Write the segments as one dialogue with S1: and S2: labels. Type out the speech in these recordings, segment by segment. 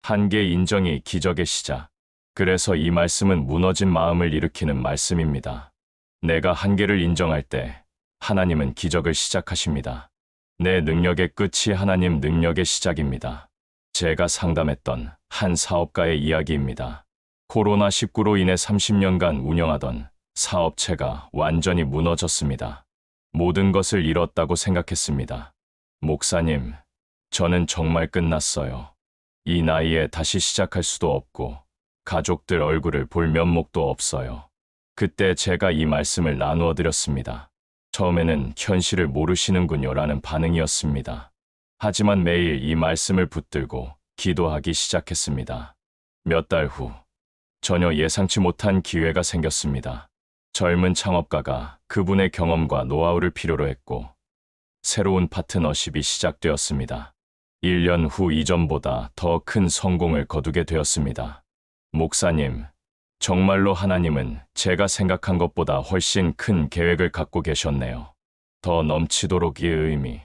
S1: 한계 인정이 기적의 시작. 그래서 이 말씀은 무너진 마음을 일으키는 말씀입니다. 내가 한계를 인정할 때 하나님은 기적을 시작하십니다. 내 능력의 끝이 하나님 능력의 시작입니다. 제가 상담했던 한 사업가의 이야기입니다. 코로나19로 인해 30년간 운영하던 사업체가 완전히 무너졌습니다. 모든 것을 잃었다고 생각했습니다. 목사님, 저는 정말 끝났어요. 이 나이에 다시 시작할 수도 없고 가족들 얼굴을 볼 면목도 없어요. 그때 제가 이 말씀을 나누어 드렸습니다. 처음에는 현실을 모르시는군요 라는 반응이었습니다. 하지만 매일 이 말씀을 붙들고 기도하기 시작했습니다. 몇 달 후 전혀 예상치 못한 기회가 생겼습니다. 젊은 창업가가 그분의 경험과 노하우를 필요로 했고 새로운 파트너십이 시작되었습니다. 1년 후 이전보다 더 큰 성공을 거두게 되었습니다. 목사님, 정말로 하나님은 제가 생각한 것보다 훨씬 큰 계획을 갖고 계셨네요. 더 넘치도록의 의미.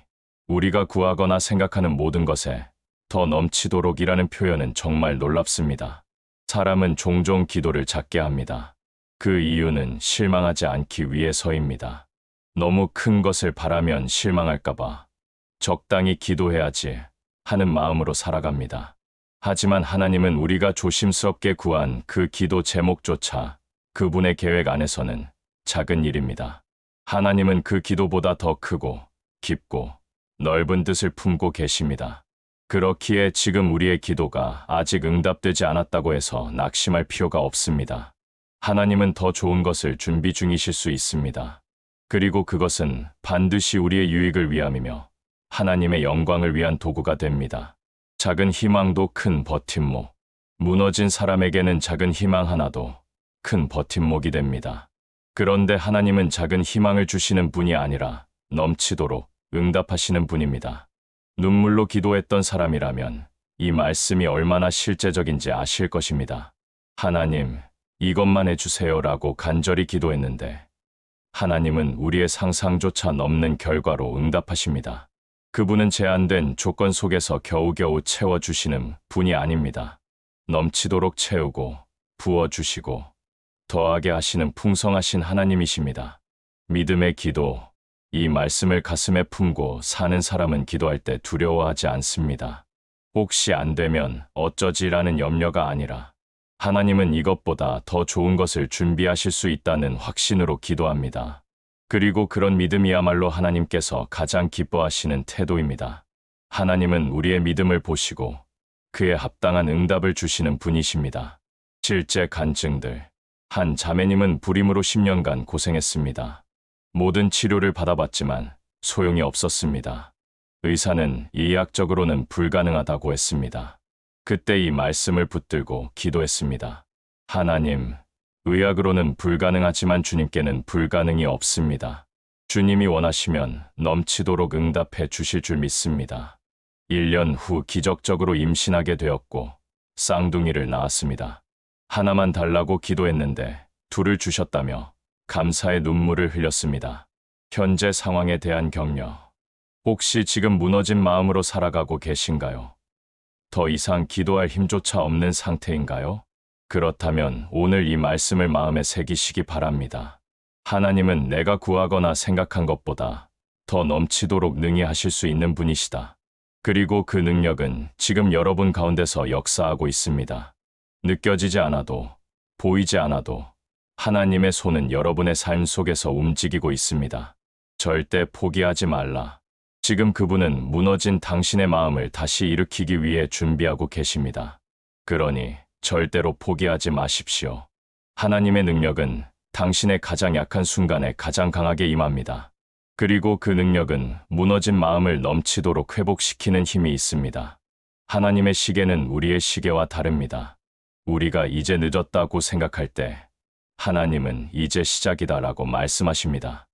S1: 우리가 구하거나 생각하는 모든 것에 더 넘치도록이라는 표현은 정말 놀랍습니다. 사람은 종종 기도를 작게 합니다. 그 이유는 실망하지 않기 위해서입니다. 너무 큰 것을 바라면 실망할까봐 적당히 기도해야지 하는 마음으로 살아갑니다. 하지만 하나님은 우리가 조심스럽게 구한 그 기도 제목조차 그분의 계획 안에서는 작은 일입니다. 하나님은 그 기도보다 더 크고 깊고 넓은 뜻을 품고 계십니다. 그렇기에 지금 우리의 기도가 아직 응답되지 않았다고 해서 낙심할 필요가 없습니다. 하나님은 더 좋은 것을 준비 중이실 수 있습니다. 그리고 그것은 반드시 우리의 유익을 위함이며 하나님의 영광을 위한 도구가 됩니다. 작은 희망도 큰 버팀목. 무너진 사람에게는 작은 희망 하나도 큰 버팀목이 됩니다. 그런데 하나님은 작은 희망을 주시는 분이 아니라 넘치도록 응답하시는 분입니다. 눈물로 기도했던 사람이라면 이 말씀이 얼마나 실제적인지 아실 것입니다. 하나님, 이것만 해주세요라고 간절히 기도했는데 하나님은 우리의 상상조차 넘는 결과로 응답하십니다. 그분은 제한된 조건 속에서 겨우겨우 채워주시는 분이 아닙니다. 넘치도록 채우고 부어주시고 더하게 하시는 풍성하신 하나님이십니다. 믿음의 기도, 이 말씀을 가슴에 품고 사는 사람은 기도할 때 두려워하지 않습니다. 혹시 안 되면 어쩌지라는 염려가 아니라 하나님은 이것보다 더 좋은 것을 준비하실 수 있다는 확신으로 기도합니다. 그리고 그런 믿음이야말로 하나님께서 가장 기뻐하시는 태도입니다. 하나님은 우리의 믿음을 보시고 그에 합당한 응답을 주시는 분이십니다. 실제 간증들. 한 자매님은 불임으로 10년간 고생했습니다. 모든 치료를 받아봤지만 소용이 없었습니다. 의사는 이의학적으로는 불가능하다고 했습니다. 그때 이 말씀을 붙들고 기도했습니다. 하나님, 의학으로는 불가능하지만 주님께는 불가능이 없습니다. 주님이 원하시면 넘치도록 응답해 주실 줄 믿습니다. 1년 후 기적적으로 임신하게 되었고 쌍둥이를 낳았습니다. 하나만 달라고 기도했는데 둘을 주셨다며 감사의 눈물을 흘렸습니다. 현재 상황에 대한 격려. 혹시 지금 무너진 마음으로 살아가고 계신가요? 더 이상 기도할 힘조차 없는 상태인가요? 그렇다면 오늘 이 말씀을 마음에 새기시기 바랍니다. 하나님은 내가 구하거나 생각한 것보다 더 넘치도록 능히 하실 수 있는 분이시다. 그리고 그 능력은 지금 여러분 가운데서 역사하고 있습니다. 느껴지지 않아도, 보이지 않아도 하나님의 손은 여러분의 삶 속에서 움직이고 있습니다. 절대 포기하지 말라. 지금 그분은 무너진 당신의 마음을 다시 일으키기 위해 준비하고 계십니다. 그러니 절대로 포기하지 마십시오. 하나님의 능력은 당신의 가장 약한 순간에 가장 강하게 임합니다. 그리고 그 능력은 무너진 마음을 넘치도록 회복시키는 힘이 있습니다. 하나님의 시계는 우리의 시계와 다릅니다. 우리가 이제 늦었다고 생각할 때 하나님은 이제 시작이다라고 말씀하십니다.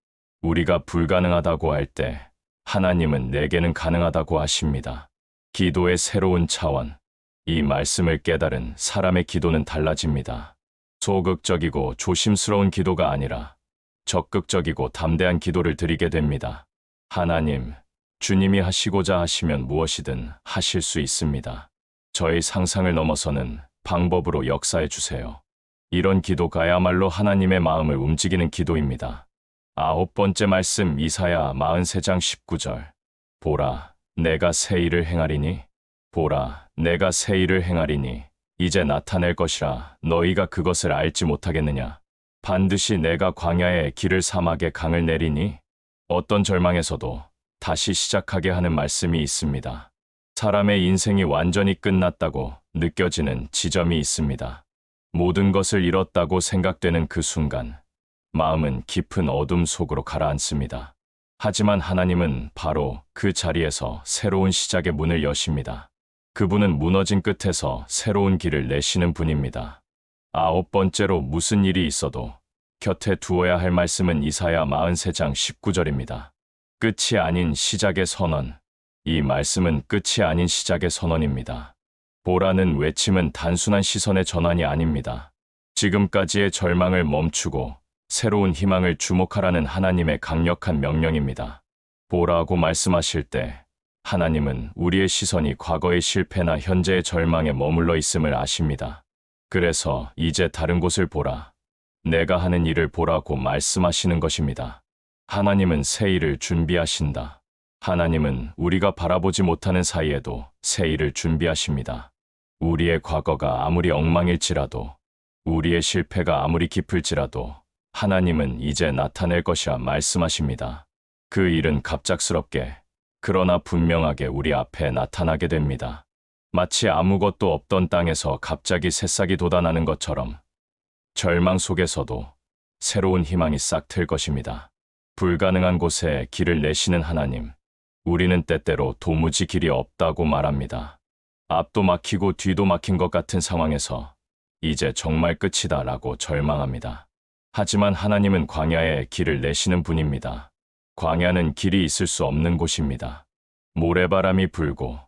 S1: 우리가 불가능하다고 할 때 하나님은 내게는 가능하다고 하십니다. 기도의 새로운 차원. 이 말씀을 깨달은 사람의 기도는 달라집니다. 소극적이고 조심스러운 기도가 아니라 적극적이고 담대한 기도를 드리게 됩니다. 하나님, 주님이 하시고자 하시면 무엇이든 하실 수 있습니다. 저의 상상을 넘어서는 방법으로 역사해 주세요. 이런 기도가야말로 하나님의 마음을 움직이는 기도입니다. 9번째 말씀 이사야 43장 19절. 보라, 내가 새 일을 행하리니. 보라, 내가 새 일을 행하리니. 이제 나타낼 것이라 너희가 그것을 알지 못하겠느냐. 반드시 내가 광야에 길을 사막에 강을 내리니. 어떤 절망에서도 다시 시작하게 하는 말씀이 있습니다. 사람의 인생이 완전히 끝났다고 느껴지는 지점이 있습니다. 모든 것을 잃었다고 생각되는 그 순간, 마음은 깊은 어둠 속으로 가라앉습니다. 하지만 하나님은 바로 그 자리에서 새로운 시작의 문을 여십니다. 그분은 무너진 끝에서 새로운 길을 내시는 분입니다. 9번째로 무슨 일이 있어도 곁에 두어야 할 말씀은 이사야 43장 19절입니다. 끝이 아닌 시작의 선언. 이 말씀은 끝이 아닌 시작의 선언입니다. 보라는 외침은 단순한 시선의 전환이 아닙니다. 지금까지의 절망을 멈추고 새로운 희망을 주목하라는 하나님의 강력한 명령입니다. 보라고 말씀하실 때 하나님은 우리의 시선이 과거의 실패나 현재의 절망에 머물러 있음을 아십니다. 그래서 이제 다른 곳을 보라. 내가 하는 일을 보라고 말씀하시는 것입니다. 하나님은 새 일을 준비하신다. 하나님은 우리가 바라보지 못하는 사이에도 새 일을 준비하십니다. 우리의 과거가 아무리 엉망일지라도, 우리의 실패가 아무리 깊을지라도 하나님은 이제 나타낼 것이라 말씀하십니다. 그 일은 갑작스럽게, 그러나 분명하게 우리 앞에 나타나게 됩니다. 마치 아무것도 없던 땅에서 갑자기 새싹이 돋아나는 것처럼 절망 속에서도 새로운 희망이 싹 틀 것입니다. 불가능한 곳에 길을 내시는 하나님. 우리는 때때로 도무지 길이 없다고 말합니다. 앞도 막히고 뒤도 막힌 것 같은 상황에서 이제 정말 끝이다 라고 절망합니다. 하지만 하나님은 광야에 길을 내시는 분입니다. 광야는 길이 있을 수 없는 곳입니다. 모래바람이 불고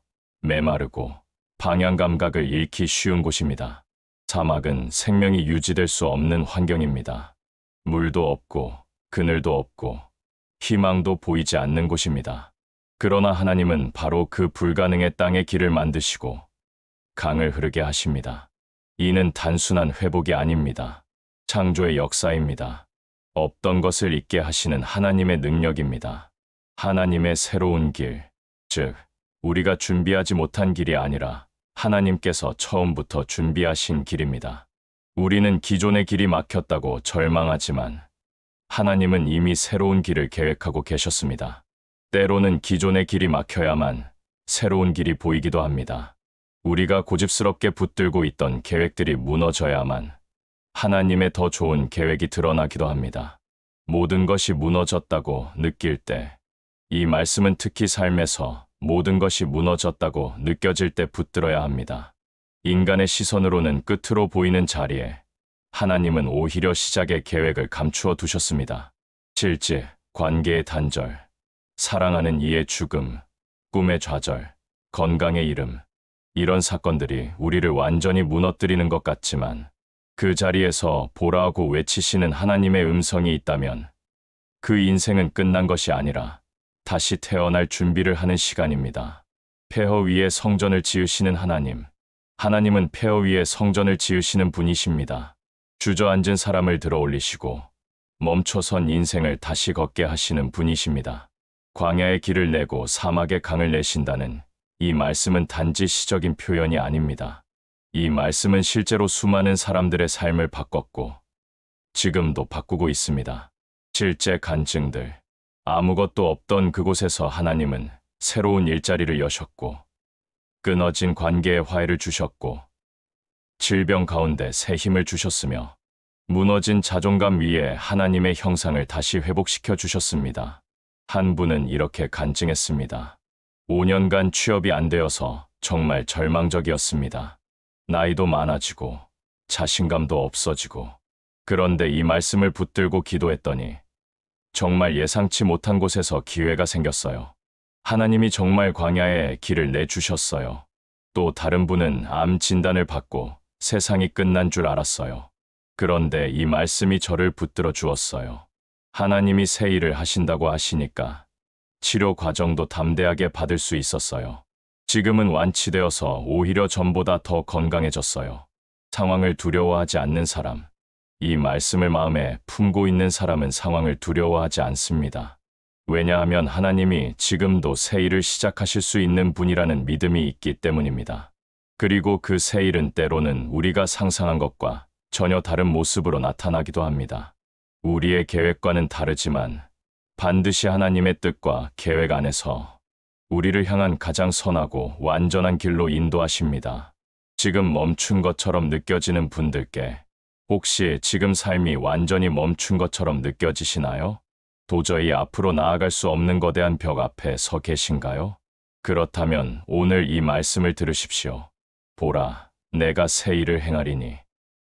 S1: 메마르고 방향 감각을 잃기 쉬운 곳입니다. 사막은 생명이 유지될 수 없는 환경입니다. 물도 없고 그늘도 없고 희망도 보이지 않는 곳입니다. 그러나 하나님은 바로 그 불가능의 땅에 길을 만드시고 강을 흐르게 하십니다. 이는 단순한 회복이 아닙니다. 창조의 역사입니다. 없던 것을 있게 하시는 하나님의 능력입니다. 하나님의 새로운 길, 즉 우리가 준비하지 못한 길이 아니라 하나님께서 처음부터 준비하신 길입니다. 우리는 기존의 길이 막혔다고 절망하지만 하나님은 이미 새로운 길을 계획하고 계셨습니다. 때로는 기존의 길이 막혀야만 새로운 길이 보이기도 합니다. 우리가 고집스럽게 붙들고 있던 계획들이 무너져야만 하나님의 더 좋은 계획이 드러나기도 합니다. 모든 것이 무너졌다고 느낄 때, 이 말씀은 특히 삶에서 모든 것이 무너졌다고 느껴질 때 붙들어야 합니다. 인간의 시선으로는 끝으로 보이는 자리에 하나님은 오히려 시작의 계획을 감추어 두셨습니다. 실제, 관계의 단절, 사랑하는 이의 죽음, 꿈의 좌절, 건강의 잃음, 이런 사건들이 우리를 완전히 무너뜨리는 것 같지만 그 자리에서 보라고 외치시는 하나님의 음성이 있다면 그 인생은 끝난 것이 아니라 다시 태어날 준비를 하는 시간입니다. 폐허 위에 성전을 지으시는 하나님. 하나님은 폐허 위에 성전을 지으시는 분이십니다. 주저앉은 사람을 들어 올리시고 멈춰선 인생을 다시 걷게 하시는 분이십니다. 광야의 길을 내고 사막의 강을 내신다는 이 말씀은 단지 시적인 표현이 아닙니다. 이 말씀은 실제로 수많은 사람들의 삶을 바꿨고 지금도 바꾸고 있습니다. 실제 간증들, 아무것도 없던 그곳에서 하나님은 새로운 일자리를 여셨고 끊어진 관계에 화해를 주셨고 질병 가운데 새 힘을 주셨으며 무너진 자존감 위에 하나님의 형상을 다시 회복시켜 주셨습니다. 한 분은 이렇게 간증했습니다. 5년간 취업이 안 되어서 정말 절망적이었습니다. 나이도 많아지고 자신감도 없어지고 그런데 이 말씀을 붙들고 기도했더니 정말 예상치 못한 곳에서 기회가 생겼어요. 하나님이 정말 광야에 길을 내주셨어요. 또 다른 분은 암 진단을 받고 세상이 끝난 줄 알았어요. 그런데 이 말씀이 저를 붙들어 주었어요. 하나님이 새 일을 하신다고 하시니까 치료 과정도 담대하게 받을 수 있었어요. 지금은 완치되어서 오히려 전보다 더 건강해졌어요. 상황을 두려워하지 않는 사람. 이 말씀을 마음에 품고 있는 사람은 상황을 두려워하지 않습니다. 왜냐하면 하나님이 지금도 새 일을 시작하실 수 있는 분이라는 믿음이 있기 때문입니다. 그리고 그 새 일은 때로는 우리가 상상한 것과 전혀 다른 모습으로 나타나기도 합니다. 우리의 계획과는 다르지만 반드시 하나님의 뜻과 계획 안에서 우리를 향한 가장 선하고 완전한 길로 인도하십니다. 지금 멈춘 것처럼 느껴지는 분들께 혹시 지금 삶이 완전히 멈춘 것처럼 느껴지시나요? 도저히 앞으로 나아갈 수 없는 거대한 벽 앞에 서 계신가요? 그렇다면 오늘 이 말씀을 들으십시오. 보라, 내가 새 일을 행하리니.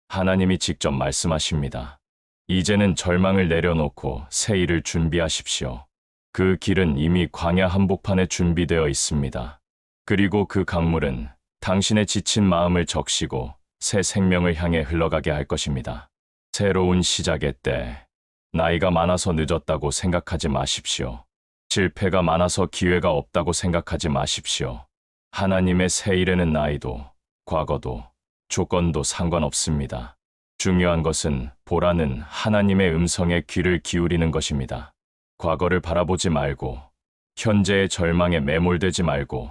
S1: 하나님이 직접 말씀하십니다. 이제는 절망을 내려놓고 새 일을 준비하십시오. 그 길은 이미 광야 한복판에 준비되어 있습니다. 그리고 그 강물은 당신의 지친 마음을 적시고 새 생명을 향해 흘러가게 할 것입니다. 새로운 시작의 때, 나이가 많아서 늦었다고 생각하지 마십시오. 실패가 많아서 기회가 없다고 생각하지 마십시오. 하나님의 새 일에는 나이도, 과거도, 조건도 상관없습니다. 중요한 것은 보라는 하나님의 음성에 귀를 기울이는 것입니다. 과거를 바라보지 말고, 현재의 절망에 매몰되지 말고,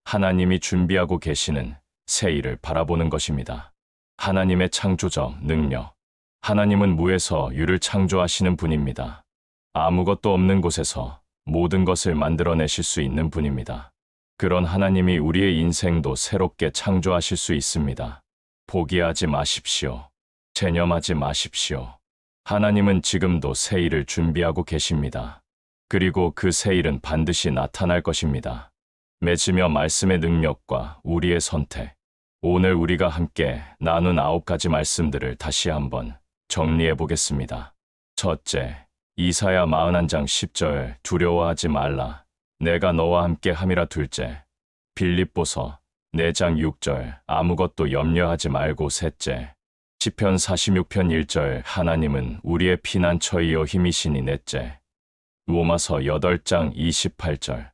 S1: 하나님이 준비하고 계시는 새 일을 바라보는 것입니다. 하나님의 창조적 능력. 하나님은 무에서 유를 창조하시는 분입니다. 아무것도 없는 곳에서 모든 것을 만들어내실 수 있는 분입니다. 그런 하나님이 우리의 인생도 새롭게 창조하실 수 있습니다. 포기하지 마십시오. 체념하지 마십시오. 하나님은 지금도 새 일을 준비하고 계십니다. 그리고 그 새 일은 반드시 나타날 것입니다. 맺으며 말씀의 능력과 우리의 선택. 오늘 우리가 함께 나눈 9가지 말씀들을 다시 한번 정리해 보겠습니다. 첫째, 이사야 41장 10절 두려워하지 말라. 내가 너와 함께 함이라. 둘째, 빌립보서 4장 6절 아무것도 염려하지 말고. 셋째, 시편 46편 1절 하나님은 우리의 피난처이요 힘이시니. 넷째, 로마서 8장 28절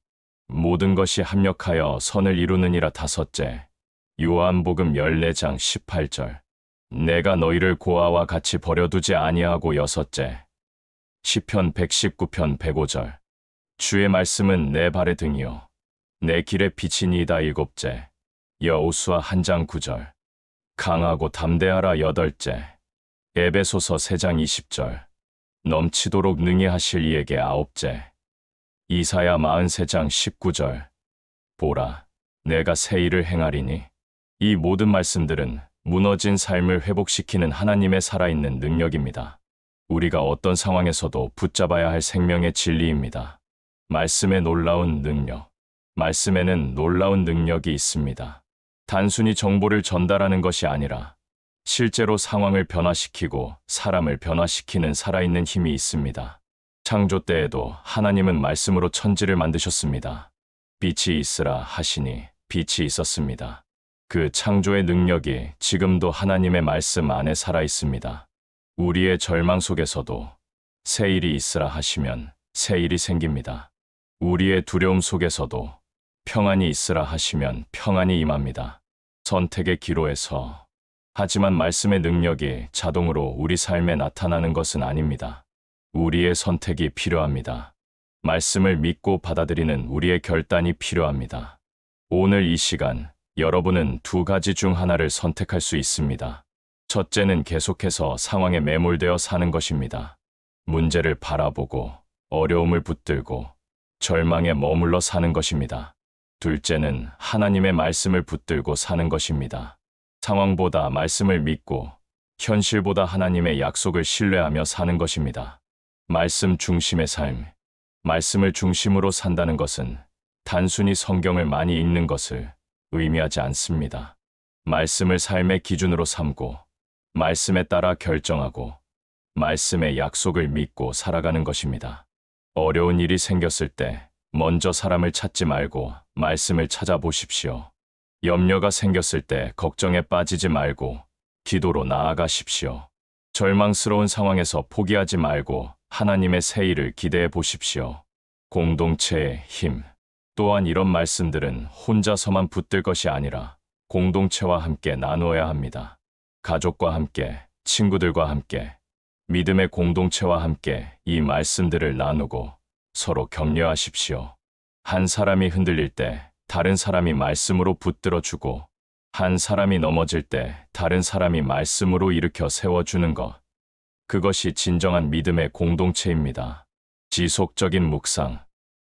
S1: 모든 것이 합력하여 선을 이루느니라. 다섯째, 요한복음 14장 18절 내가 너희를 고아와 같이 버려두지 아니하고. 여섯째, 시편 119편 105절 주의 말씀은 내 발의 등이요 내 길의 빛이니이다. 일곱째, 여호수아 1장 9절 강하고 담대하라. 여덟째, 에베소서 3장 20절 넘치도록 능히 하실 이에게. 아홉째, 이사야 43장 19절 보라, 내가 새 일을 행하리니. 이 모든 말씀들은 무너진 삶을 회복시키는 하나님의 살아있는 능력입니다. 우리가 어떤 상황에서도 붙잡아야 할 생명의 진리입니다. 말씀의 놀라운 능력. 말씀에는 놀라운 능력이 있습니다. 단순히 정보를 전달하는 것이 아니라 실제로 상황을 변화시키고 사람을 변화시키는 살아있는 힘이 있습니다. 창조 때에도 하나님은 말씀으로 천지를 만드셨습니다. 빛이 있으라 하시니 빛이 있었습니다. 그 창조의 능력이 지금도 하나님의 말씀 안에 살아 있습니다. 우리의 절망 속에서도 새 일이 있으라 하시면 새 일이 생깁니다. 우리의 두려움 속에서도 평안이 있으라 하시면 평안이 임합니다. 선택의 기로에서. 하지만 말씀의 능력이 자동으로 우리 삶에 나타나는 것은 아닙니다. 우리의 선택이 필요합니다. 말씀을 믿고 받아들이는 우리의 결단이 필요합니다. 오늘 이 시간 여러분은 2가지 중 하나를 선택할 수 있습니다. 첫째는 계속해서 상황에 매몰되어 사는 것입니다. 문제를 바라보고 어려움을 붙들고 절망에 머물러 사는 것입니다. 둘째는 하나님의 말씀을 붙들고 사는 것입니다. 상황보다 말씀을 믿고 현실보다 하나님의 약속을 신뢰하며 사는 것입니다. 말씀 중심의 삶. 말씀을 중심으로 산다는 것은 단순히 성경을 많이 읽는 것을 의미하지 않습니다. 말씀을 삶의 기준으로 삼고 말씀에 따라 결정하고 말씀의 약속을 믿고 살아가는 것입니다. 어려운 일이 생겼을 때 먼저 사람을 찾지 말고 말씀을 찾아보십시오. 염려가 생겼을 때 걱정에 빠지지 말고 기도로 나아가십시오. 절망스러운 상황에서 포기하지 말고 하나님의 새 일을 기대해 보십시오. 공동체의 힘. 또한 이런 말씀들은 혼자서만 붙들 것이 아니라 공동체와 함께 나누어야 합니다. 가족과 함께, 친구들과 함께, 믿음의 공동체와 함께 이 말씀들을 나누고 서로 격려하십시오. 한 사람이 흔들릴 때 다른 사람이 말씀으로 붙들어주고, 한 사람이 넘어질 때 다른 사람이 말씀으로 일으켜 세워주는 것. 그것이 진정한 믿음의 공동체입니다. 지속적인 묵상.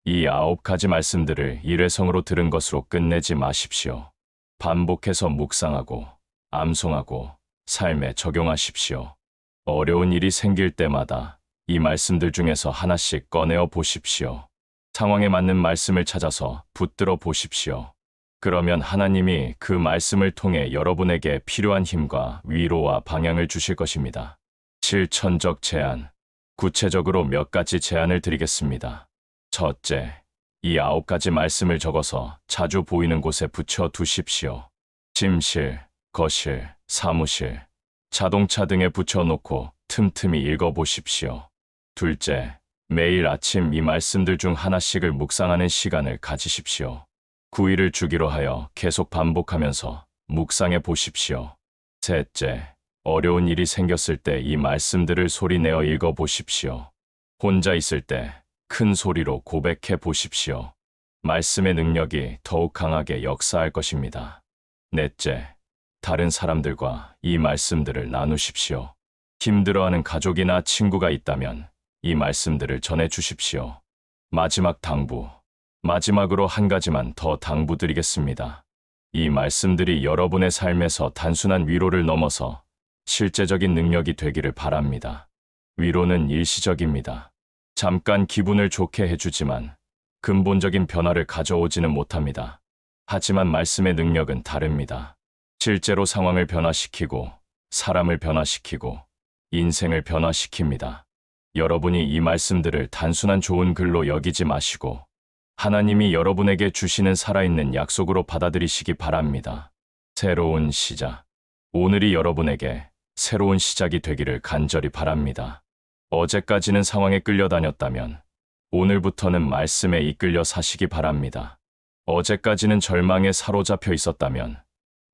S1: 이 9가지 말씀들을 일회성으로 들은 것으로 끝내지 마십시오. 반복해서 묵상하고, 암송하고, 삶에 적용하십시오. 어려운 일이 생길 때마다 이 말씀들 중에서 하나씩 꺼내어 보십시오. 상황에 맞는 말씀을 찾아서 붙들어 보십시오. 그러면 하나님이 그 말씀을 통해 여러분에게 필요한 힘과 위로와 방향을 주실 것입니다. 실천적 제안. 구체적으로 몇 가지 제안을 드리겠습니다. 첫째, 이 9가지 말씀을 적어서 자주 보이는 곳에 붙여 두십시오. 침실, 거실, 사무실, 자동차 등에 붙여놓고 틈틈이 읽어보십시오. 둘째, 매일 아침 이 말씀들 중 하나씩을 묵상하는 시간을 가지십시오. 9일을 주기로 하여 계속 반복하면서 묵상해 보십시오. 셋째, 어려운 일이 생겼을 때 이 말씀들을 소리내어 읽어보십시오. 혼자 있을 때 큰 소리로 고백해 보십시오. 말씀의 능력이 더욱 강하게 역사할 것입니다. 넷째, 다른 사람들과 이 말씀들을 나누십시오. 힘들어하는 가족이나 친구가 있다면 이 말씀들을 전해 주십시오. 마지막 당부. 마지막으로 한 가지만 더 당부드리겠습니다. 이 말씀들이 여러분의 삶에서 단순한 위로를 넘어서 실제적인 능력이 되기를 바랍니다. 위로는 일시적입니다. 잠깐 기분을 좋게 해주지만 근본적인 변화를 가져오지는 못합니다. 하지만 말씀의 능력은 다릅니다. 실제로 상황을 변화시키고, 사람을 변화시키고, 인생을 변화시킵니다. 여러분이 이 말씀들을 단순한 좋은 글로 여기지 마시고 하나님이 여러분에게 주시는 살아있는 약속으로 받아들이시기 바랍니다. 새로운 시작. 오늘이 여러분에게 새로운 시작이 되기를 간절히 바랍니다. 어제까지는 상황에 끌려다녔다면 오늘부터는 말씀에 이끌려 사시기 바랍니다. 어제까지는 절망에 사로잡혀 있었다면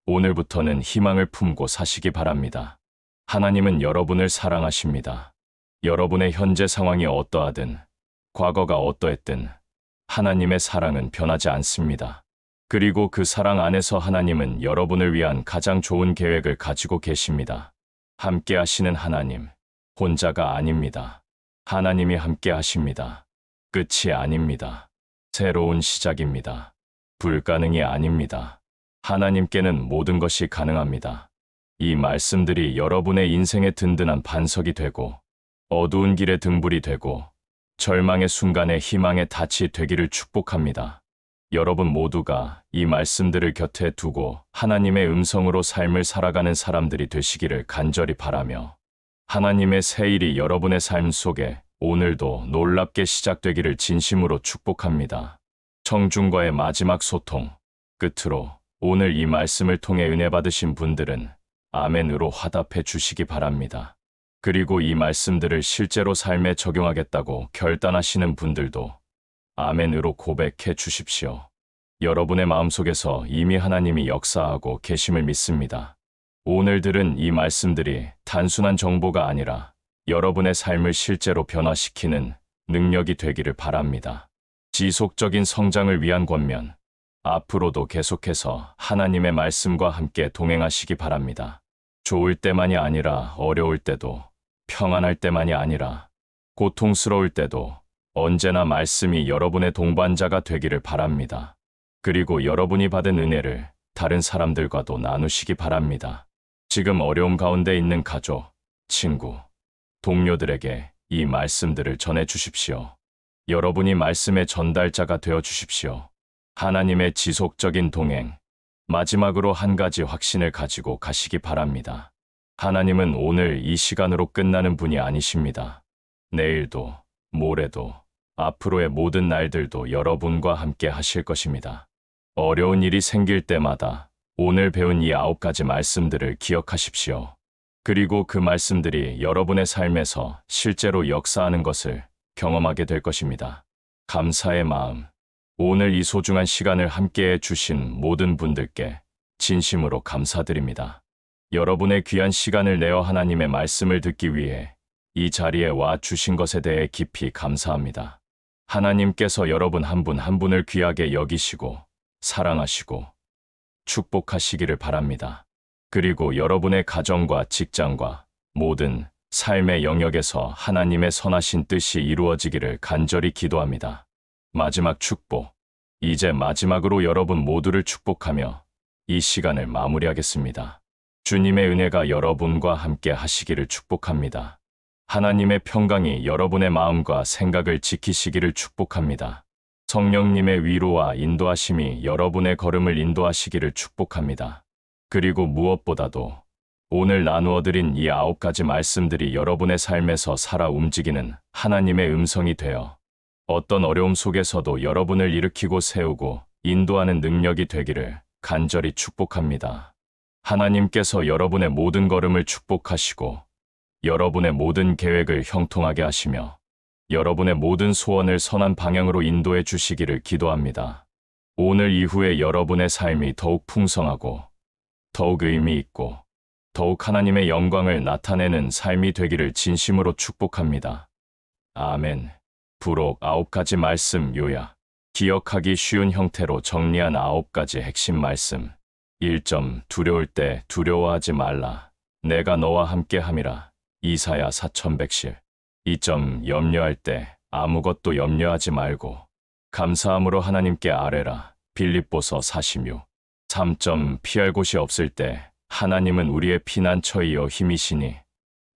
S1: 오늘부터는 희망을 품고 사시기 바랍니다. 하나님은 여러분을 사랑하십니다. 여러분의 현재 상황이 어떠하든, 과거가 어떠했든 하나님의 사랑은 변하지 않습니다. 그리고 그 사랑 안에서 하나님은 여러분을 위한 가장 좋은 계획을 가지고 계십니다. 함께 하시는 하나님, 혼자가 아닙니다. 하나님이 함께 하십니다. 끝이 아닙니다. 새로운 시작입니다. 불가능이 아닙니다. 하나님께는 모든 것이 가능합니다. 이 말씀들이 여러분의 인생의 든든한 반석이 되고, 어두운 길의 등불이 되고, 절망의 순간에 희망의 닻이 되기를 축복합니다. 여러분 모두가 이 말씀들을 곁에 두고 하나님의 음성으로 삶을 살아가는 사람들이 되시기를 간절히 바라며, 하나님의 새 일이 여러분의 삶 속에 오늘도 놀랍게 시작되기를 진심으로 축복합니다. 청중과의 마지막 소통. 끝으로 오늘 이 말씀을 통해 은혜 받으신 분들은 아멘으로 화답해 주시기 바랍니다. 그리고 이 말씀들을 실제로 삶에 적용하겠다고 결단하시는 분들도 아멘으로 고백해 주십시오. 여러분의 마음속에서 이미 하나님이 역사하고 계심을 믿습니다. 오늘 들은 이 말씀들이 단순한 정보가 아니라 여러분의 삶을 실제로 변화시키는 능력이 되기를 바랍니다. 지속적인 성장을 위한 권면, 앞으로도 계속해서 하나님의 말씀과 함께 동행하시기 바랍니다. 좋을 때만이 아니라 어려울 때도, 평안할 때만이 아니라 고통스러울 때도 언제나 말씀이 여러분의 동반자가 되기를 바랍니다. 그리고 여러분이 받은 은혜를 다른 사람들과도 나누시기 바랍니다. 지금 어려움 가운데 있는 가족, 친구, 동료들에게 이 말씀들을 전해 주십시오. 여러분이 말씀의 전달자가 되어 주십시오. 하나님의 지속적인 동행. 마지막으로 한 가지 확신을 가지고 가시기 바랍니다. 하나님은 오늘 이 시간으로 끝나는 분이 아니십니다. 내일도, 모레도, 앞으로의 모든 날들도 여러분과 함께 하실 것입니다. 어려운 일이 생길 때마다 오늘 배운 이 9가지 말씀들을 기억하십시오. 그리고 그 말씀들이 여러분의 삶에서 실제로 역사하는 것을 경험하게 될 것입니다. 감사의 마음. 오늘 이 소중한 시간을 함께해 주신 모든 분들께 진심으로 감사드립니다. 여러분의 귀한 시간을 내어 하나님의 말씀을 듣기 위해 이 자리에 와 주신 것에 대해 깊이 감사합니다. 하나님께서 여러분 한 분 한 분을 귀하게 여기시고 사랑하시고 축복하시기를 바랍니다. 그리고 여러분의 가정과 직장과 모든 삶의 영역에서 하나님의 선하신 뜻이 이루어지기를 간절히 기도합니다. 마지막 축복. 이제 마지막으로 여러분 모두를 축복하며 이 시간을 마무리하겠습니다. 주님의 은혜가 여러분과 함께 하시기를 축복합니다. 하나님의 평강이 여러분의 마음과 생각을 지키시기를 축복합니다. 성령님의 위로와 인도하심이 여러분의 걸음을 인도하시기를 축복합니다. 그리고 무엇보다도 오늘 나누어드린 이 9가지 말씀들이 여러분의 삶에서 살아 움직이는 하나님의 음성이 되어 어떤 어려움 속에서도 여러분을 일으키고 세우고 인도하는 능력이 되기를 간절히 축복합니다. 하나님께서 여러분의 모든 걸음을 축복하시고 여러분의 모든 계획을 형통하게 하시며 여러분의 모든 소원을 선한 방향으로 인도해 주시기를 기도합니다. 오늘 이후에 여러분의 삶이 더욱 풍성하고 더욱 의미 있고 더욱 하나님의 영광을 나타내는 삶이 되기를 진심으로 축복합니다. 아멘. 부록 9가지 말씀 요약. 기억하기 쉬운 형태로 정리한 9가지 핵심 말씀. 1점. 두려울 때 두려워하지 말라. 내가 너와 함께 함이라. 이사야 4100실. 2점. 염려할 때 아무것도 염려하지 말고 감사함으로 하나님께 아뢰라. 빌립보서 46. 3점. 피할 곳이 없을 때 하나님은 우리의 피난처이요 힘이시니.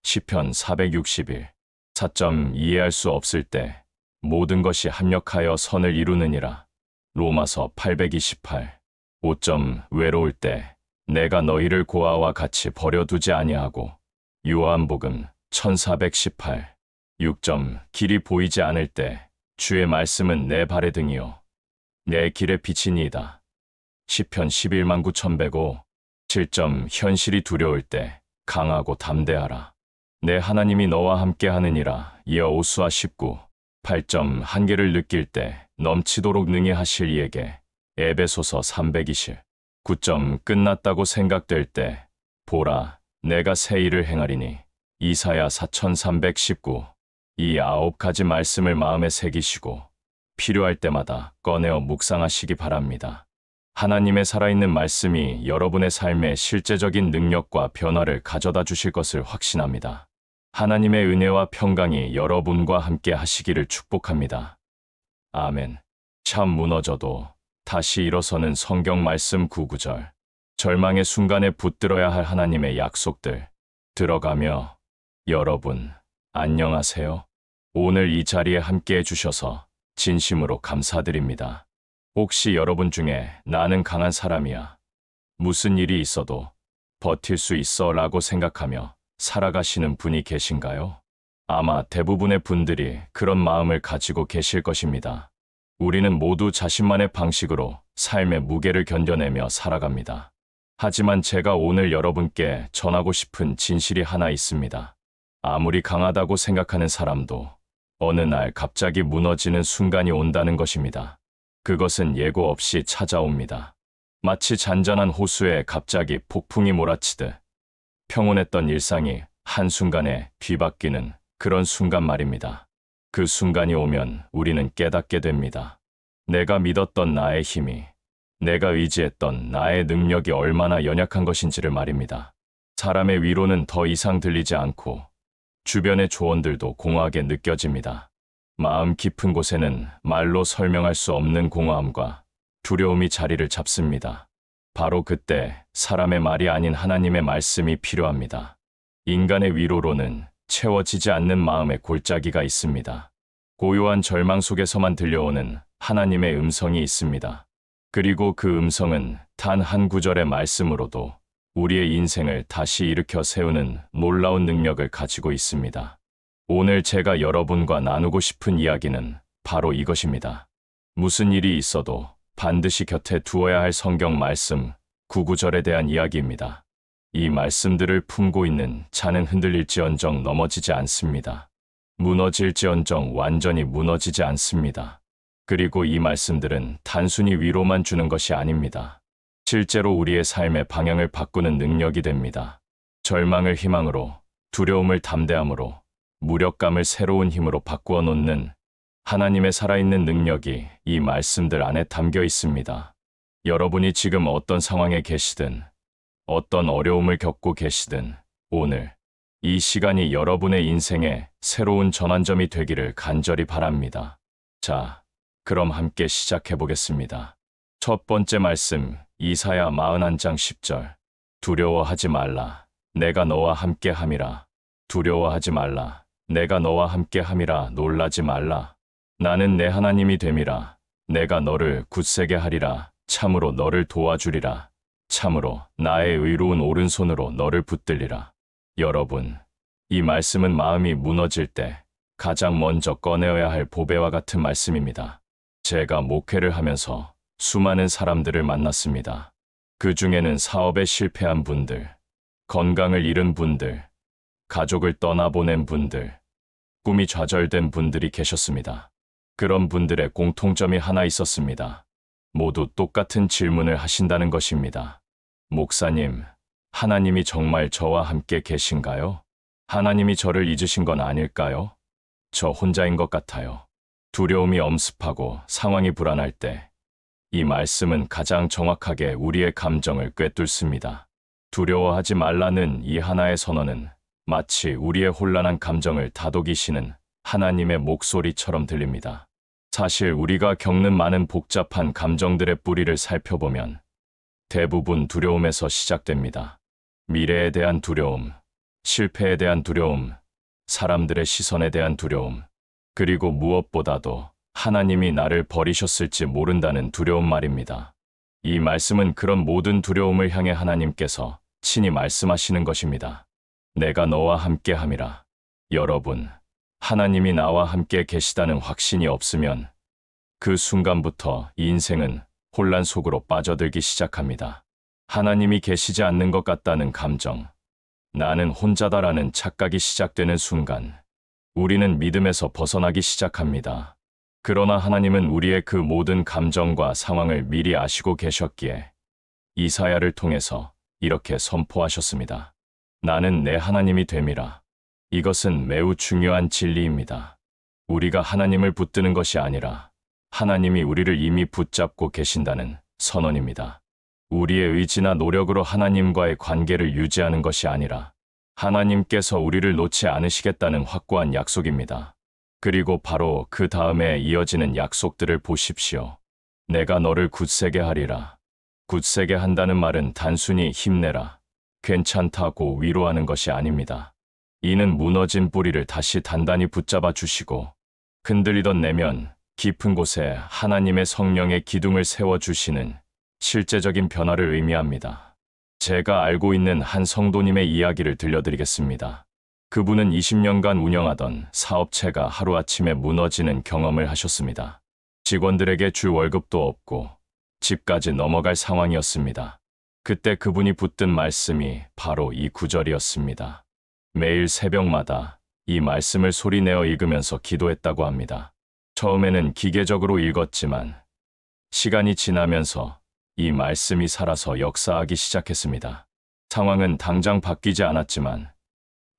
S1: 시편 461. 4점. 이해할 수 없을 때 모든 것이 합력하여 선을 이루느니라. 로마서 828. 5점. 외로울 때 내가 너희를 고아와 같이 버려두지 아니하고. 요한복음 1418. 6점. 길이 보이지 않을 때 주의 말씀은 내 발의 등이요 내 길의 빛이니이다. 시편 119,105. 7점. 현실이 두려울 때 강하고 담대하라. 내 하나님이 너와 함께 하느니라. 여호수아 19. 8점. 한계를 느낄 때 넘치도록 능히 하실 이에게. 에베소서 320. 9점. 끝났다고 생각될 때 보라 내가 새 일을 행하리니. 이사야 4319. 이 9가지 말씀을 마음에 새기시고 필요할 때마다 꺼내어 묵상하시기 바랍니다. 하나님의 살아있는 말씀이 여러분의 삶에 실제적인 능력과 변화를 가져다 주실 것을 확신합니다. 하나님의 은혜와 평강이 여러분과 함께 하시기를 축복합니다. 아멘. 참 무너져도 다시 일어서는 성경 말씀 9구절. 절망의 순간에 붙들어야 할 하나님의 약속들. 들어가며 여러분 안녕하세요. 오늘 이 자리에 함께 해주셔서 진심으로 감사드립니다. 혹시 여러분 중에 나는 강한 사람이야. 무슨 일이 있어도 버틸 수 있어 라고 생각하며 살아가시는 분이 계신가요? 아마 대부분의 분들이 그런 마음을 가지고 계실 것입니다. 우리는 모두 자신만의 방식으로 삶의 무게를 견뎌내며 살아갑니다. 하지만 제가 오늘 여러분께 전하고 싶은 진실이 하나 있습니다. 아무리 강하다고 생각하는 사람도 어느 날 갑자기 무너지는 순간이 온다는 것입니다. 그것은 예고 없이 찾아옵니다. 마치 잔잔한 호수에 갑자기 폭풍이 몰아치듯 평온했던 일상이 한순간에 뒤바뀌는 그런 순간 말입니다. 그 순간이 오면 우리는 깨닫게 됩니다. 내가 믿었던 나의 힘이, 내가 의지했던 나의 능력이 얼마나 연약한 것인지를 말입니다. 사람의 위로는 더 이상 들리지 않고 주변의 조언들도 공허하게 느껴집니다. 마음 깊은 곳에는 말로 설명할 수 없는 공허함과 두려움이 자리를 잡습니다. 바로 그때 사람의 말이 아닌 하나님의 말씀이 필요합니다. 인간의 위로로는 채워지지 않는 마음의 골짜기가 있습니다. 고요한 절망 속에서만 들려오는 하나님의 음성이 있습니다. 그리고 그 음성은 단 한 구절의 말씀으로도 우리의 인생을 다시 일으켜 세우는 놀라운 능력을 가지고 있습니다. 오늘 제가 여러분과 나누고 싶은 이야기는 바로 이것입니다. 무슨 일이 있어도 반드시 곁에 두어야 할 성경 말씀 9구절에 대한 이야기입니다. 이 말씀들을 품고 있는 자는 흔들릴지언정 넘어지지 않습니다. 무너질지언정 완전히 무너지지 않습니다. 그리고 이 말씀들은 단순히 위로만 주는 것이 아닙니다. 실제로 우리의 삶의 방향을 바꾸는 능력이 됩니다. 절망을 희망으로, 두려움을 담대함으로, 무력감을 새로운 힘으로 바꾸어 놓는 하나님의 살아있는 능력이 이 말씀들 안에 담겨 있습니다. 여러분이 지금 어떤 상황에 계시든, 어떤 어려움을 겪고 계시든, 오늘 이 시간이 여러분의 인생의 새로운 전환점이 되기를 간절히 바랍니다. 자, 그럼 함께 시작해 보겠습니다. 첫 번째 말씀, 이사야 41장 10절. 두려워하지 말라. 내가 너와 함께 함이라. 두려워하지 말라. 내가 너와 함께 함이라. 놀라지 말라. 나는 내 하나님이 됨이라. 내가 너를 굳세게 하리라. 참으로 너를 도와주리라. 참으로 나의 의로운 오른손으로 너를 붙들리라. 여러분, 이 말씀은 마음이 무너질 때 가장 먼저 꺼내어야 할 보배와 같은 말씀입니다. 제가 목회를 하면서 수많은 사람들을 만났습니다. 그 중에는 사업에 실패한 분들, 건강을 잃은 분들, 가족을 떠나보낸 분들, 꿈이 좌절된 분들이 계셨습니다. 그런 분들의 공통점이 하나 있었습니다. 모두 똑같은 질문을 하신다는 것입니다. 목사님, 하나님이 정말 저와 함께 계신가요? 하나님이 저를 잊으신 건 아닐까요? 저 혼자인 것 같아요. 두려움이 엄습하고 상황이 불안할 때 이 말씀은 가장 정확하게 우리의 감정을 꿰뚫습니다. 두려워하지 말라는 이 하나의 선언은 마치 우리의 혼란한 감정을 다독이시는 하나님의 목소리처럼 들립니다. 사실 우리가 겪는 많은 복잡한 감정들의 뿌리를 살펴보면 대부분 두려움에서 시작됩니다. 미래에 대한 두려움, 실패에 대한 두려움, 사람들의 시선에 대한 두려움, 그리고 무엇보다도 하나님이 나를 버리셨을지 모른다는 두려움 말입니다. 이 말씀은 그런 모든 두려움을 향해 하나님께서 친히 말씀하시는 것입니다. 내가 너와 함께 함이라. 여러분, 하나님이 나와 함께 계시다는 확신이 없으면 그 순간부터 인생은 혼란 속으로 빠져들기 시작합니다. 하나님이 계시지 않는 것 같다는 감정, 나는 혼자다라는 착각이 시작되는 순간 우리는 믿음에서 벗어나기 시작합니다. 그러나 하나님은 우리의 그 모든 감정과 상황을 미리 아시고 계셨기에 이사야를 통해서 이렇게 선포하셨습니다. 나는 내 하나님이 됨이라. 이것은 매우 중요한 진리입니다. 우리가 하나님을 붙드는 것이 아니라 하나님이 우리를 이미 붙잡고 계신다는 선언입니다. 우리의 의지나 노력으로 하나님과의 관계를 유지하는 것이 아니라 하나님께서 우리를 놓지 않으시겠다는 확고한 약속입니다. 그리고 바로 그 다음에 이어지는 약속들을 보십시오. 내가 너를 굳세게 하리라. 굳세게 한다는 말은 단순히 힘내라, 괜찮다고 위로하는 것이 아닙니다. 이는 무너진 뿌리를 다시 단단히 붙잡아 주시고 흔들리던 내면 깊은 곳에 하나님의 성령의 기둥을 세워주시는 실제적인 변화를 의미합니다. 제가 알고 있는 한 성도님의 이야기를 들려드리겠습니다. 그분은 20년간 운영하던 사업체가 하루아침에 무너지는 경험을 하셨습니다. 직원들에게 줄 월급도 없고 집까지 넘어갈 상황이었습니다. 그때 그분이 붙든 말씀이 바로 이 구절이었습니다. 매일 새벽마다 이 말씀을 소리내어 읽으면서 기도했다고 합니다. 처음에는 기계적으로 읽었지만 시간이 지나면서 이 말씀이 살아서 역사하기 시작했습니다. 상황은 당장 바뀌지 않았지만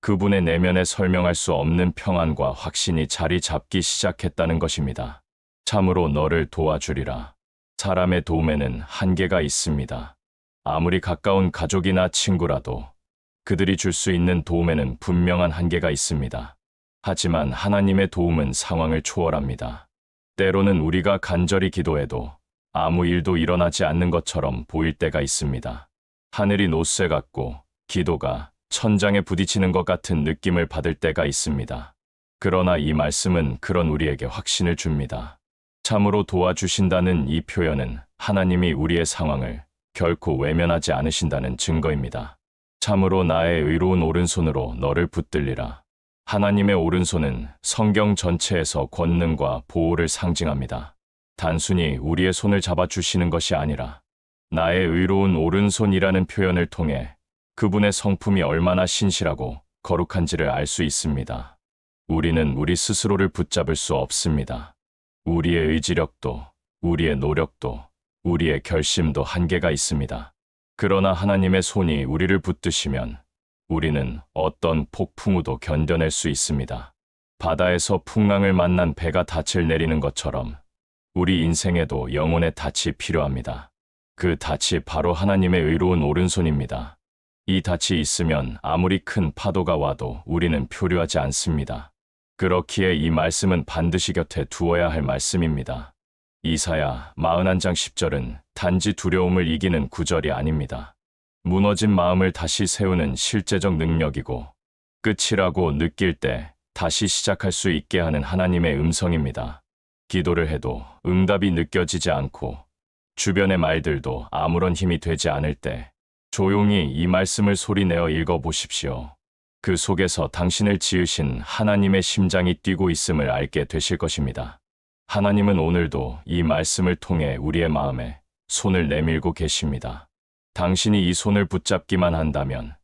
S1: 그분의 내면에 설명할 수 없는 평안과 확신이 자리 잡기 시작했다는 것입니다. 참으로 너를 도와주리라. 사람의 도움에는 한계가 있습니다. 아무리 가까운 가족이나 친구라도 그들이 줄 수 있는 도움에는 분명한 한계가 있습니다. 하지만 하나님의 도움은 상황을 초월합니다. 때로는 우리가 간절히 기도해도 아무 일도 일어나지 않는 것처럼 보일 때가 있습니다. 하늘이 노쇠 같고 기도가 천장에 부딪히는 것 같은 느낌을 받을 때가 있습니다. 그러나 이 말씀은 그런 우리에게 확신을 줍니다. 참으로 도와주신다는 이 표현은 하나님이 우리의 상황을 결코 외면하지 않으신다는 증거입니다. 참으로 나의 의로운 오른손으로 너를 붙들리라. 하나님의 오른손은 성경 전체에서 권능과 보호를 상징합니다. 단순히 우리의 손을 잡아주시는 것이 아니라 나의 의로운 오른손이라는 표현을 통해 그분의 성품이 얼마나 신실하고 거룩한지를 알 수 있습니다. 우리는 우리 스스로를 붙잡을 수 없습니다. 우리의 의지력도, 우리의 노력도, 우리의 결심도 한계가 있습니다. 그러나 하나님의 손이 우리를 붙드시면 우리는 어떤 폭풍우도 견뎌낼 수 있습니다. 바다에서 풍랑을 만난 배가 닻을 내리는 것처럼 우리 인생에도 영혼의 닻이 필요합니다. 그 닻이 바로 하나님의 의로운 오른손입니다. 이 닻이 있으면 아무리 큰 파도가 와도 우리는 표류하지 않습니다. 그렇기에 이 말씀은 반드시 곁에 두어야 할 말씀입니다. 이사야 41장 10절은 단지 두려움을 이기는 구절이 아닙니다. 무너진 마음을 다시 세우는 실제적 능력이고 끝이라고 느낄 때 다시 시작할 수 있게 하는 하나님의 음성입니다. 기도를 해도 응답이 느껴지지 않고 주변의 말들도 아무런 힘이 되지 않을 때 조용히 이 말씀을 소리내어 읽어보십시오. 그 속에서 당신을 지으신 하나님의 심장이 뛰고 있음을 알게 되실 것입니다. 하나님은 오늘도 이 말씀을 통해 우리의 마음에 손을 내밀고 계십니다. 당신이 이 손을 붙잡기만 한다면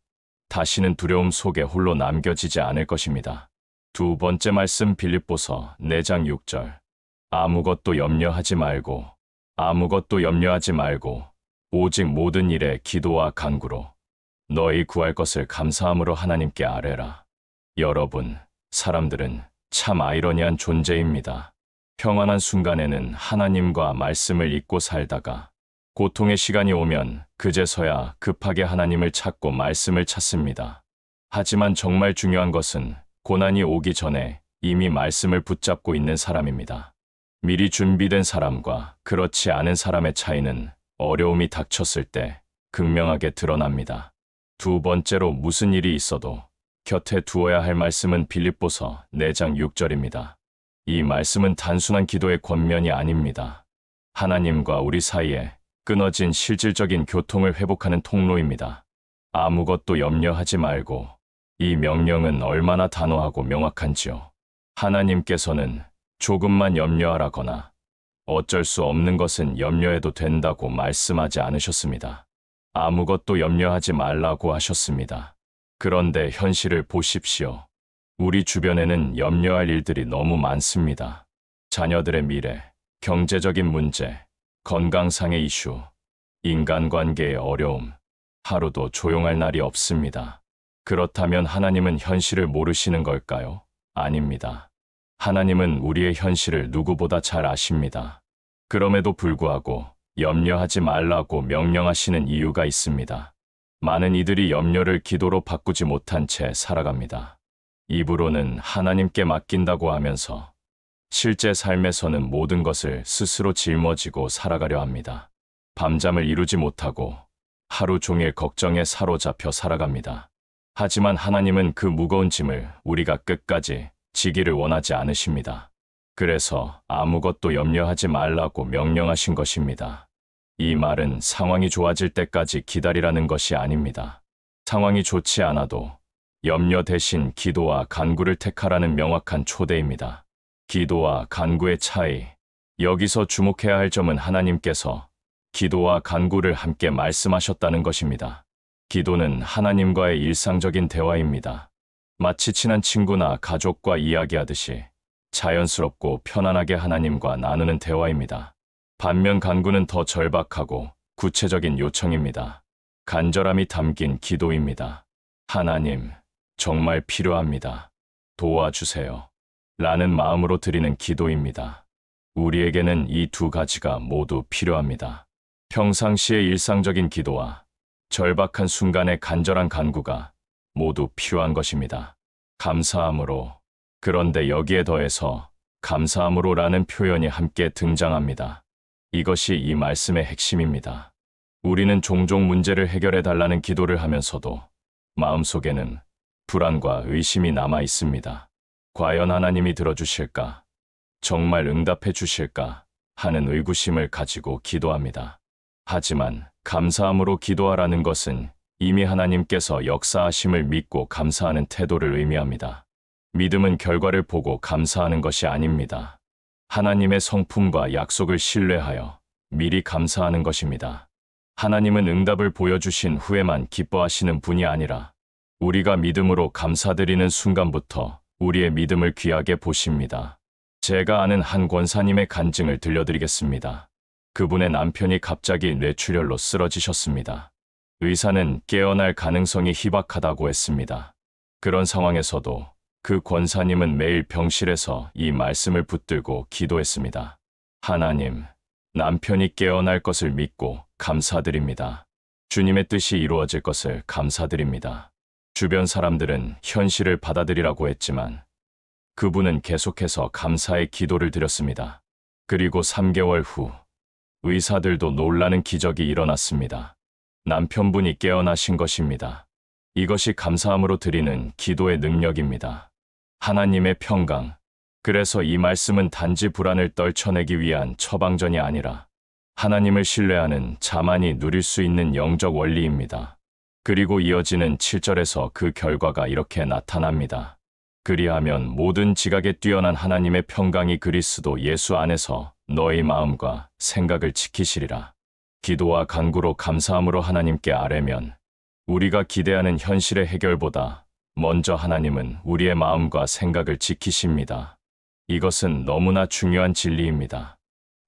S1: 다시는 두려움 속에 홀로 남겨지지 않을 것입니다. 두 번째 말씀 빌립보서 4장 6절. 아무것도 염려하지 말고 오직 모든 일에 기도와 간구로 너희 구할 것을 감사함으로 하나님께 아뢰라. 여러분, 사람들은 참 아이러니한 존재입니다. 평안한 순간에는 하나님과 말씀을 잊고 살다가 고통의 시간이 오면 그제서야 급하게 하나님을 찾고 말씀을 찾습니다. 하지만 정말 중요한 것은 고난이 오기 전에 이미 말씀을 붙잡고 있는 사람입니다. 미리 준비된 사람과 그렇지 않은 사람의 차이는 어려움이 닥쳤을 때 극명하게 드러납니다. 두 번째로 무슨 일이 있어도 곁에 두어야 할 말씀은 빌립보서 4장 6절입니다. 이 말씀은 단순한 기도의 권면이 아닙니다. 하나님과 우리 사이에 끊어진 실질적인 교통을 회복하는 통로입니다. 아무것도 염려하지 말고. 이 명령은 얼마나 단호하고 명확한지요. 하나님께서는 조금만 염려하라거나 어쩔 수 없는 것은 염려해도 된다고 말씀하지 않으셨습니다. 아무것도 염려하지 말라고 하셨습니다. 그런데 현실을 보십시오. 우리 주변에는 염려할 일들이 너무 많습니다. 자녀들의 미래, 경제적인 문제, 건강상의 이슈, 인간관계의 어려움, 하루도 조용할 날이 없습니다. 그렇다면 하나님은 현실을 모르시는 걸까요? 아닙니다. 하나님은 우리의 현실을 누구보다 잘 아십니다. 그럼에도 불구하고 염려하지 말라고 명령하시는 이유가 있습니다. 많은 이들이 염려를 기도로 바꾸지 못한 채 살아갑니다. 입으로는 하나님께 맡긴다고 하면서 실제 삶에서는 모든 것을 스스로 짊어지고 살아가려 합니다. 밤잠을 이루지 못하고 하루 종일 걱정에 사로잡혀 살아갑니다. 하지만 하나님은 그 무거운 짐을 우리가 끝까지 지기를 원하지 않으십니다. 그래서 아무것도 염려하지 말라고 명령하신 것입니다. 이 말은 상황이 좋아질 때까지 기다리라는 것이 아닙니다. 상황이 좋지 않아도 염려 대신 기도와 간구를 택하라는 명확한 초대입니다. 기도와 간구의 차이. 여기서 주목해야 할 점은 하나님께서 기도와 간구를 함께 말씀하셨다는 것입니다. 기도는 하나님과의 일상적인 대화입니다. 마치 친한 친구나 가족과 이야기하듯이 자연스럽고 편안하게 하나님과 나누는 대화입니다. 반면 간구는 더 절박하고 구체적인 요청입니다. 간절함이 담긴 기도입니다. 하나님, 정말 필요합니다. 도와주세요. 라는 마음으로 드리는 기도입니다. 우리에게는 이 두 가지가 모두 필요합니다. 평상시의 일상적인 기도와 절박한 순간의 간절한 간구가 모두 필요한 것입니다. 감사함으로. 그런데 여기에 더해서 감사함으로라는 표현이 함께 등장합니다. 이것이 이 말씀의 핵심입니다. 우리는 종종 문제를 해결해 달라는 기도를 하면서도 마음속에는 불안과 의심이 남아 있습니다. 과연 하나님이 들어주실까? 정말 응답해 주실까? 하는 의구심을 가지고 기도합니다. 하지만 감사함으로 기도하라는 것은 이미 하나님께서 역사하심을 믿고 감사하는 태도를 의미합니다. 믿음은 결과를 보고 감사하는 것이 아닙니다. 하나님의 성품과 약속을 신뢰하여 미리 감사하는 것입니다. 하나님은 응답을 보여주신 후에만 기뻐하시는 분이 아니라 우리가 믿음으로 감사드리는 순간부터 우리의 믿음을 귀하게 보십니다. 제가 아는 한 권사님의 간증을 들려드리겠습니다. 그분의 남편이 갑자기 뇌출혈로 쓰러지셨습니다. 의사는 깨어날 가능성이 희박하다고 했습니다. 그런 상황에서도 그 권사님은 매일 병실에서 이 말씀을 붙들고 기도했습니다. 하나님, 남편이 깨어날 것을 믿고 감사드립니다. 주님의 뜻이 이루어질 것을 감사드립니다. 주변 사람들은 현실을 받아들이라고 했지만 그분은 계속해서 감사의 기도를 드렸습니다. 그리고 3개월 후 의사들도 놀라는 기적이 일어났습니다. 남편분이 깨어나신 것입니다. 이것이 감사함으로 드리는 기도의 능력입니다. 하나님의 평강. 그래서 이 말씀은 단지 불안을 떨쳐내기 위한 처방전이 아니라 하나님을 신뢰하는 자만이 누릴 수 있는 영적 원리입니다. 그리고 이어지는 7절에서 그 결과가 이렇게 나타납니다. 그리하면 모든 지각에 뛰어난 하나님의 평강이 그리스도 예수 안에서 너의 마음과 생각을 지키시리라. 기도와 간구로 감사함으로 하나님께 아뢰면 우리가 기대하는 현실의 해결보다 먼저 하나님은 우리의 마음과 생각을 지키십니다. 이것은 너무나 중요한 진리입니다.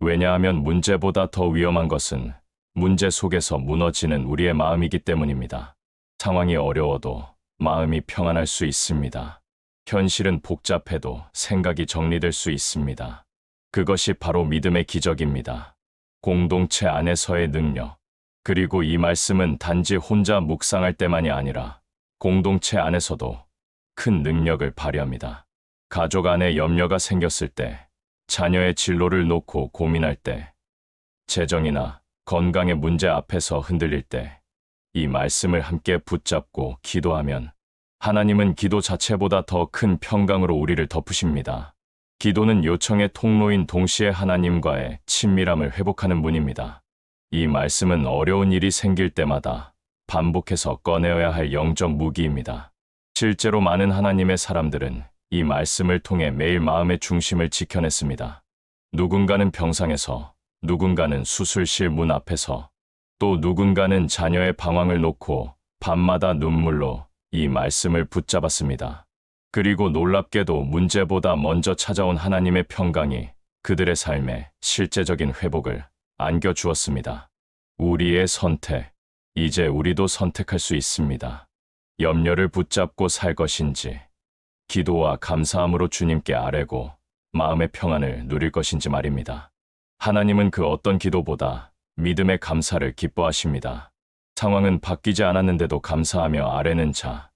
S1: 왜냐하면 문제보다 더 위험한 것은 문제 속에서 무너지는 우리의 마음이기 때문입니다. 상황이 어려워도 마음이 평안할 수 있습니다. 현실은 복잡해도 생각이 정리될 수 있습니다. 그것이 바로 믿음의 기적입니다. 공동체 안에서의 능력. 그리고 이 말씀은 단지 혼자 묵상할 때만이 아니라 공동체 안에서도 큰 능력을 발휘합니다. 가족 안에 염려가 생겼을 때, 자녀의 진로를 놓고 고민할 때, 재정이나 건강의 문제 앞에서 흔들릴 때, 이 말씀을 함께 붙잡고 기도하면 하나님은 기도 자체보다 더 큰 평강으로 우리를 덮으십니다. 기도는 요청의 통로인 동시에 하나님과의 친밀함을 회복하는 문입니다. 이 말씀은 어려운 일이 생길 때마다 반복해서 꺼내어야 할 영적 무기입니다. 실제로 많은 하나님의 사람들은 이 말씀을 통해 매일 마음의 중심을 지켜냈습니다. 누군가는 병상에서, 누군가는 수술실 문 앞에서, 또 누군가는 자녀의 방황을 놓고 밤마다 눈물로 이 말씀을 붙잡았습니다. 그리고 놀랍게도 문제보다 먼저 찾아온 하나님의 평강이 그들의 삶에 실제적인 회복을 안겨주었습니다. 우리의 선택. 이제 우리도 선택할 수 있습니다. 염려를 붙잡고 살 것인지, 기도와 감사함으로 주님께 아뢰고 마음의 평안을 누릴 것인지 말입니다. 하나님은 그 어떤 기도보다 믿음의 감사를 기뻐하십니다. 상황은 바뀌지 않았는데도 감사하며 아뢰는 자,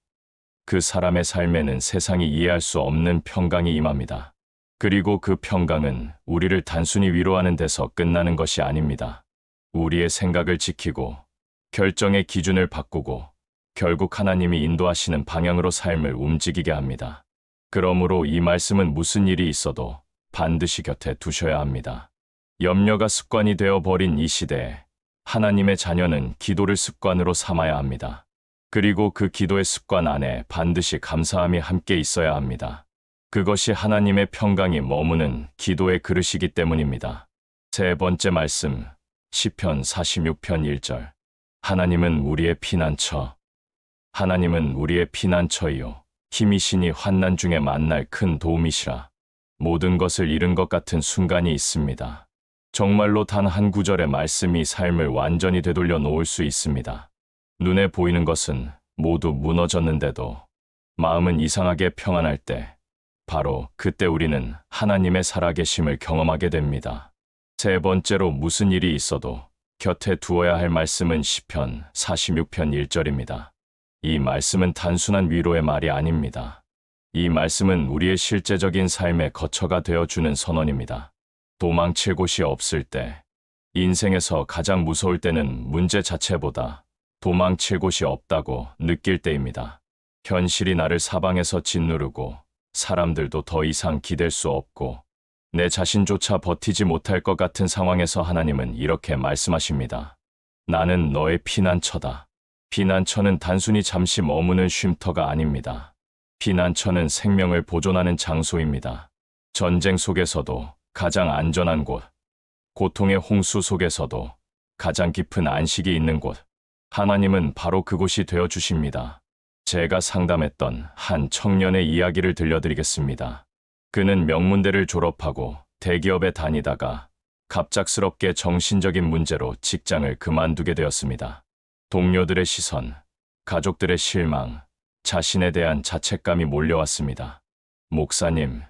S1: 그 사람의 삶에는 세상이 이해할 수 없는 평강이 임합니다. 그리고 그 평강은 우리를 단순히 위로하는 데서 끝나는 것이 아닙니다. 우리의 생각을 지키고 결정의 기준을 바꾸고 결국 하나님이 인도하시는 방향으로 삶을 움직이게 합니다. 그러므로 이 말씀은 무슨 일이 있어도 반드시 곁에 두셔야 합니다. 염려가 습관이 되어버린 이 시대에 하나님의 자녀는 기도를 습관으로 삼아야 합니다. 그리고 그 기도의 습관 안에 반드시 감사함이 함께 있어야 합니다. 그것이 하나님의 평강이 머무는 기도의 그릇이기 때문입니다. 세 번째 말씀, 시편 46편 1절. 하나님은 우리의 피난처. 하나님은 우리의 피난처이요 힘이시니 환난 중에 만날 큰 도움이시라. 모든 것을 잃은 것 같은 순간이 있습니다. 정말로 단 한 구절의 말씀이 삶을 완전히 되돌려 놓을 수 있습니다. 눈에 보이는 것은 모두 무너졌는데도 마음은 이상하게 평안할 때, 바로 그때 우리는 하나님의 살아계심을 경험하게 됩니다. 세 번째로 무슨 일이 있어도 곁에 두어야 할 말씀은 시편 46편 1절입니다. 이 말씀은 단순한 위로의 말이 아닙니다. 이 말씀은 우리의 실제적인 삶의 거처가 되어주는 선언입니다. 도망칠 곳이 없을 때, 인생에서 가장 무서울 때는 문제 자체보다 도망칠 곳이 없다고 느낄 때입니다. 현실이 나를 사방에서 짓누르고 사람들도 더 이상 기댈 수 없고 내 자신조차 버티지 못할 것 같은 상황에서 하나님은 이렇게 말씀하십니다. 나는 너의 피난처다. 피난처는 단순히 잠시 머무는 쉼터가 아닙니다. 피난처는 생명을 보존하는 장소입니다. 전쟁 속에서도 가장 안전한 곳, 고통의 홍수 속에서도 가장 깊은 안식이 있는 곳, 하나님은 바로 그곳이 되어주십니다. 제가 상담했던 한 청년의 이야기를 들려드리겠습니다. 그는 명문대를 졸업하고 대기업에 다니다가 갑작스럽게 정신적인 문제로 직장을 그만두게 되었습니다. 동료들의 시선, 가족들의 실망, 자신에 대한 자책감이 몰려왔습니다. 목사님,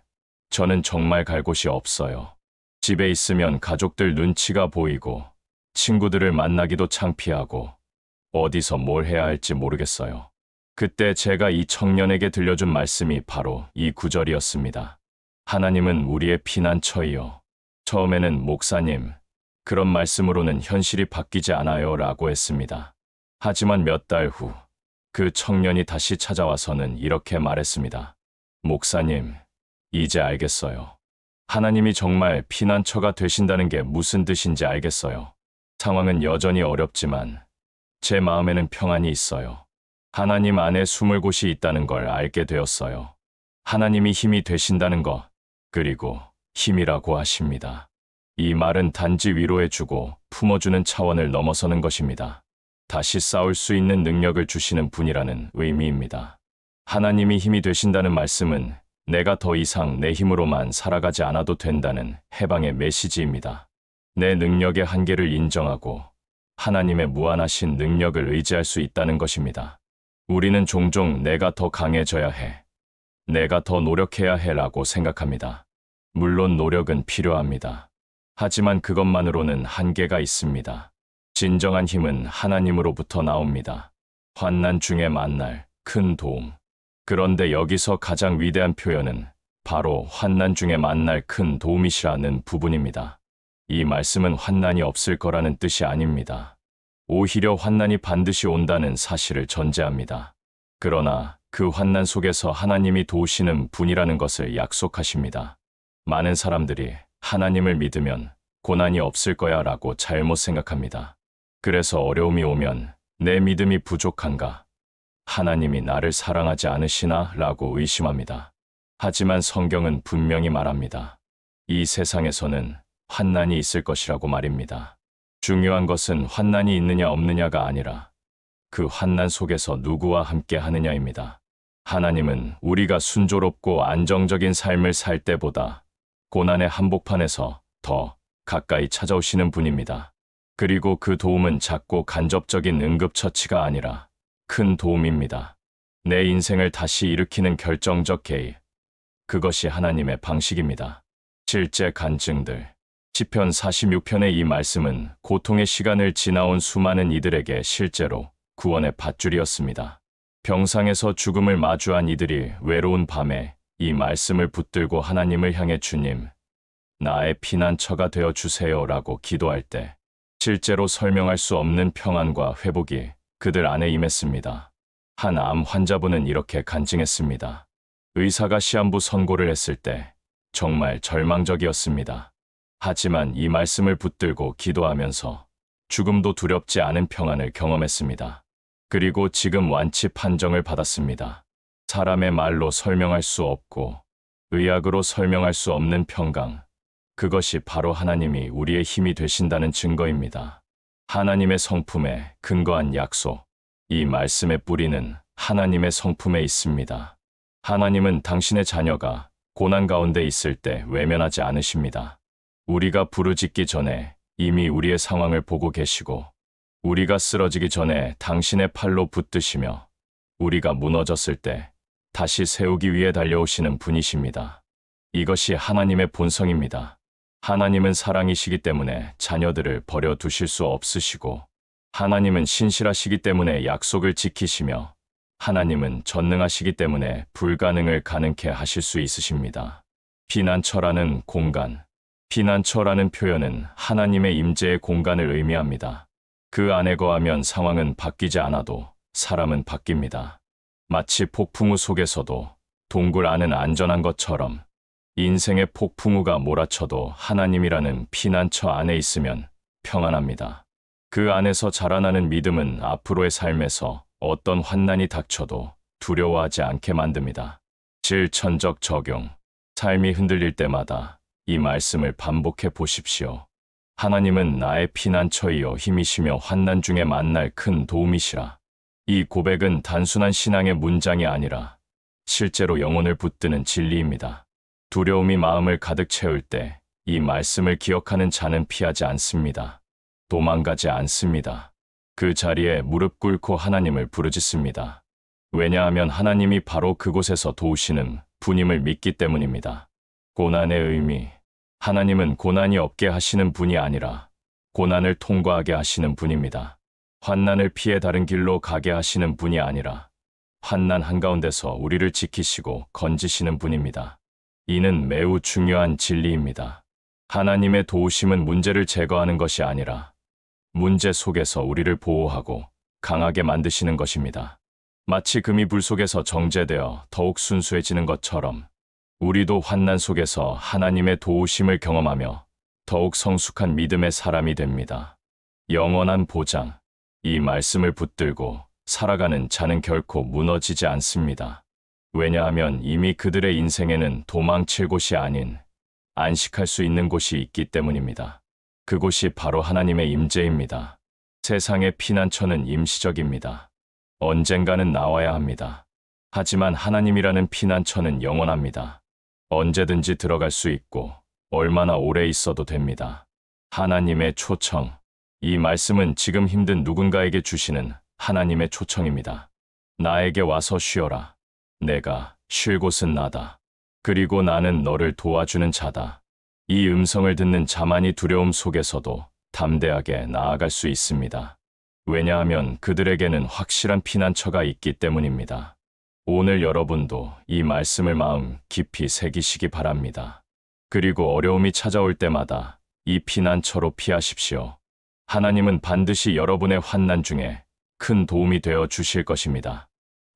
S1: 저는 정말 갈 곳이 없어요. 집에 있으면 가족들 눈치가 보이고 친구들을 만나기도 창피하고 어디서 뭘 해야 할지 모르겠어요. 그때 제가 이 청년에게 들려준 말씀이 바로 이 구절이었습니다. 하나님은 우리의 피난처이요. 처음에는 목사님, 그런 말씀으로는 현실이 바뀌지 않아요 라고 했습니다. 하지만 몇 달 후, 그 청년이 다시 찾아와서는 이렇게 말했습니다. 목사님, 이제 알겠어요. 하나님이 정말 피난처가 되신다는 게 무슨 뜻인지 알겠어요. 상황은 여전히 어렵지만 제 마음에는 평안이 있어요. 하나님 안에 숨을 곳이 있다는 걸 알게 되었어요. 하나님이 힘이 되신다는 것, 그리고 힘이라고 하십니다. 이 말은 단지 위로해주고 품어주는 차원을 넘어서는 것입니다. 다시 싸울 수 있는 능력을 주시는 분이라는 의미입니다. 하나님이 힘이 되신다는 말씀은 내가 더 이상 내 힘으로만 살아가지 않아도 된다는 해방의 메시지입니다. 내 능력의 한계를 인정하고 하나님의 무한하신 능력을 의지할 수 있다는 것입니다. 우리는 종종 내가 더 강해져야 해, 내가 더 노력해야 해라고 생각합니다. 물론 노력은 필요합니다. 하지만 그것만으로는 한계가 있습니다. 진정한 힘은 하나님으로부터 나옵니다. 환난 중에 만날 큰 도움. 그런데 여기서 가장 위대한 표현은 바로 환난 중에 만날 큰 도움이시라는 부분입니다. 이 말씀은 환난이 없을 거라는 뜻이 아닙니다. 오히려 환난이 반드시 온다는 사실을 전제합니다. 그러나 그 환난 속에서 하나님이 도우시는 분이라는 것을 약속하십니다. 많은 사람들이 하나님을 믿으면 고난이 없을 거야 라고 잘못 생각합니다. 그래서 어려움이 오면 내 믿음이 부족한가? 하나님이 나를 사랑하지 않으시나? 라고 의심합니다. 하지만 성경은 분명히 말합니다. 이 세상에서는 환난이 있을 것이라고 말입니다. 중요한 것은 환난이 있느냐 없느냐가 아니라 그 환난 속에서 누구와 함께 하느냐입니다. 하나님은 우리가 순조롭고 안정적인 삶을 살 때보다 고난의 한복판에서 더 가까이 찾아오시는 분입니다. 그리고 그 도움은 작고 간접적인 응급처치가 아니라 큰 도움입니다. 내 인생을 다시 일으키는 결정적 개입. 그것이 하나님의 방식입니다. 실제 간증들. 시편 46편의 이 말씀은 고통의 시간을 지나온 수많은 이들에게 실제로 구원의 밧줄이었습니다. 병상에서 죽음을 마주한 이들이 외로운 밤에 이 말씀을 붙들고 하나님을 향해 주님, 나의 피난처가 되어 주세요라고 기도할 때 실제로 설명할 수 없는 평안과 회복이 그들 안에 임했습니다. 한 암 환자분은 이렇게 간증했습니다. 의사가 시한부 선고를 했을 때 정말 절망적이었습니다. 하지만 이 말씀을 붙들고 기도하면서 죽음도 두렵지 않은 평안을 경험했습니다. 그리고 지금 완치 판정을 받았습니다. 사람의 말로 설명할 수 없고 의학으로 설명할 수 없는 평강. 그것이 바로 하나님이 우리의 힘이 되신다는 증거입니다. 하나님의 성품에 근거한 약속. 이 말씀의 뿌리는 하나님의 성품에 있습니다. 하나님은 당신의 자녀가 고난 가운데 있을 때 외면하지 않으십니다. 우리가 부르짖기 전에 이미 우리의 상황을 보고 계시고 우리가 쓰러지기 전에 당신의 팔로 붙드시며 우리가 무너졌을 때 다시 세우기 위해 달려오시는 분이십니다. 이것이 하나님의 본성입니다. 하나님은 사랑이시기 때문에 자녀들을 버려두실 수 없으시고 하나님은 신실하시기 때문에 약속을 지키시며 하나님은 전능하시기 때문에 불가능을 가능케 하실 수 있으십니다. 피난처라는 공간. 피난처라는 표현은 하나님의 임재의 공간을 의미합니다. 그 안에 거하면 상황은 바뀌지 않아도 사람은 바뀝니다. 마치 폭풍우 속에서도 동굴 안은 안전한 것처럼 인생의 폭풍우가 몰아쳐도 하나님이라는 피난처 안에 있으면 평안합니다. 그 안에서 자라나는 믿음은 앞으로의 삶에서 어떤 환난이 닥쳐도 두려워하지 않게 만듭니다. 실천적 적용. 삶이 흔들릴 때마다 이 말씀을 반복해 보십시오. 하나님은 나의 피난처이요 힘이시며 환난 중에 만날 큰 도움이시라. 이 고백은 단순한 신앙의 문장이 아니라 실제로 영혼을 붙드는 진리입니다. 두려움이 마음을 가득 채울 때 이 말씀을 기억하는 자는 피하지 않습니다. 도망가지 않습니다. 그 자리에 무릎 꿇고 하나님을 부르짖습니다. 왜냐하면 하나님이 바로 그곳에서 도우시는 분임을 믿기 때문입니다. 고난의 의미, 하나님은 고난이 없게 하시는 분이 아니라 고난을 통과하게 하시는 분입니다. 환난을 피해 다른 길로 가게 하시는 분이 아니라 환난 한가운데서 우리를 지키시고 건지시는 분입니다. 이는 매우 중요한 진리입니다. 하나님의 도우심은 문제를 제거하는 것이 아니라 문제 속에서 우리를 보호하고 강하게 만드시는 것입니다. 마치 금이 불 속에서 정제되어 더욱 순수해지는 것처럼 우리도 환난 속에서 하나님의 도우심을 경험하며 더욱 성숙한 믿음의 사람이 됩니다. 영원한 보장, 이 말씀을 붙들고 살아가는 자는 결코 무너지지 않습니다. 왜냐하면 이미 그들의 인생에는 도망칠 곳이 아닌 안식할 수 있는 곳이 있기 때문입니다. 그곳이 바로 하나님의 임재입니다. 세상의 피난처는 임시적입니다. 언젠가는 나와야 합니다. 하지만 하나님이라는 피난처는 영원합니다. 언제든지 들어갈 수 있고 얼마나 오래 있어도 됩니다. 하나님의 초청, 이 말씀은 지금 힘든 누군가에게 주시는 하나님의 초청입니다. 나에게 와서 쉬어라. 내가 쉴 곳은 나다. 그리고 나는 너를 도와주는 자다. 이 음성을 듣는 자만이 두려움 속에서도 담대하게 나아갈 수 있습니다. 왜냐하면 그들에게는 확실한 피난처가 있기 때문입니다. 오늘 여러분도 이 말씀을 마음 깊이 새기시기 바랍니다. 그리고 어려움이 찾아올 때마다 이 피난처로 피하십시오. 하나님은 반드시 여러분의 환난 중에 큰 도움이 되어 주실 것입니다.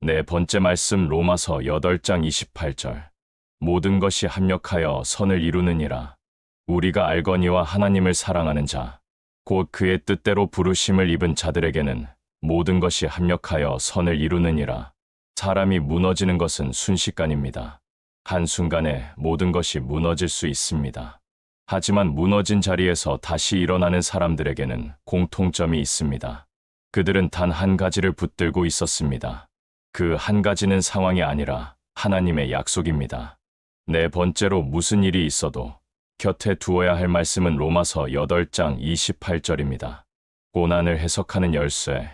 S1: 네 번째 말씀 로마서 8장 28절. 모든 것이 합력하여 선을 이루느니라. 우리가 알거니와 하나님을 사랑하는 자, 곧 그의 뜻대로 부르심을 입은 자들에게는 모든 것이 합력하여 선을 이루느니라. 사람이 무너지는 것은 순식간입니다. 한순간에 모든 것이 무너질 수 있습니다. 하지만 무너진 자리에서 다시 일어나는 사람들에게는 공통점이 있습니다. 그들은 단 한 가지를 붙들고 있었습니다. 그 한 가지는 상황이 아니라 하나님의 약속입니다. 네 번째로 무슨 일이 있어도 곁에 두어야 할 말씀은 로마서 8장 28절입니다. 고난을 해석하는 열쇠.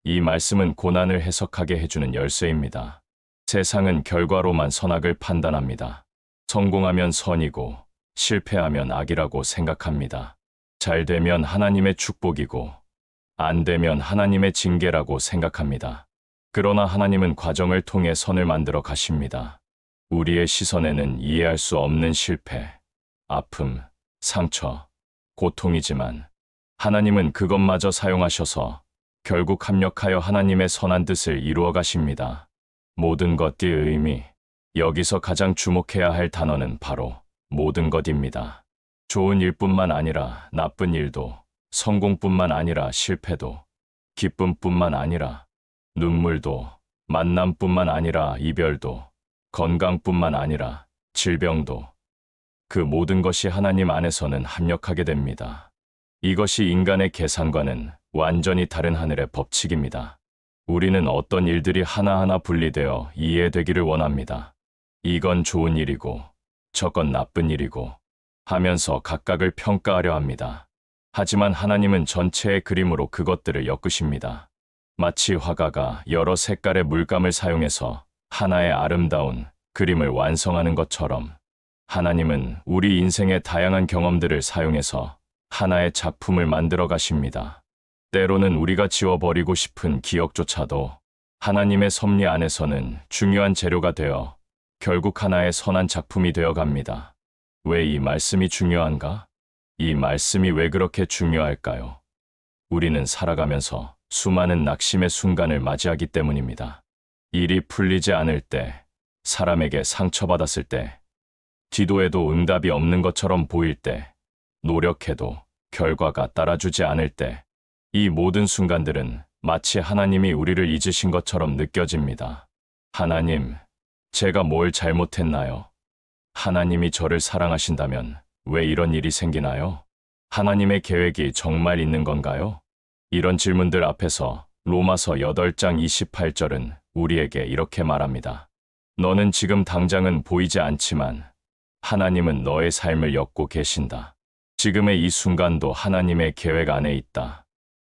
S1: 이 말씀은 고난을 해석하게 해주는 열쇠입니다. 세상은 결과로만 선악을 판단합니다. 성공하면 선이고 실패하면 악이라고 생각합니다. 잘 되면 하나님의 축복이고 안 되면 하나님의 징계라고 생각합니다. 그러나 하나님은 과정을 통해 선을 만들어 가십니다. 우리의 시선에는 이해할 수 없는 실패, 아픔, 상처, 고통이지만 하나님은 그것마저 사용하셔서 결국 합력하여 하나님의 선한 뜻을 이루어 가십니다. 모든 것의 의미, 여기서 가장 주목해야 할 단어는 바로 모든 것입니다. 좋은 일뿐만 아니라 나쁜 일도, 성공뿐만 아니라 실패도, 기쁨뿐만 아니라 눈물도, 만남뿐만 아니라 이별도, 건강뿐만 아니라 질병도, 그 모든 것이 하나님 안에서는 합력하게 됩니다. 이것이 인간의 계산과는 완전히 다른 하늘의 법칙입니다. 우리는 어떤 일들이 하나하나 분리되어 이해되기를 원합니다. 이건 좋은 일이고 저건 나쁜 일이고 하면서 각각을 평가하려 합니다. 하지만 하나님은 전체의 그림으로 그것들을 엮으십니다. 마치 화가가 여러 색깔의 물감을 사용해서 하나의 아름다운 그림을 완성하는 것처럼 하나님은 우리 인생의 다양한 경험들을 사용해서 하나의 작품을 만들어 가십니다. 때로는 우리가 지워버리고 싶은 기억조차도 하나님의 섭리 안에서는 중요한 재료가 되어 결국 하나의 선한 작품이 되어 갑니다. 왜 이 말씀이 중요한가? 이 말씀이 왜 그렇게 중요할까요? 우리는 살아가면서 수많은 낙심의 순간을 맞이하기 때문입니다. 일이 풀리지 않을 때, 사람에게 상처받았을 때, 기도해도 응답이 없는 것처럼 보일 때, 노력해도 결과가 따라주지 않을 때, 이 모든 순간들은 마치 하나님이 우리를 잊으신 것처럼 느껴집니다. 하나님, 제가 뭘 잘못했나요? 하나님이 저를 사랑하신다면 왜 이런 일이 생기나요? 하나님의 계획이 정말 있는 건가요? 이런 질문들 앞에서 로마서 8장 28절은 우리에게 이렇게 말합니다. 너는 지금 당장은 보이지 않지만 하나님은 너의 삶을 엮고 계신다. 지금의 이 순간도 하나님의 계획 안에 있다.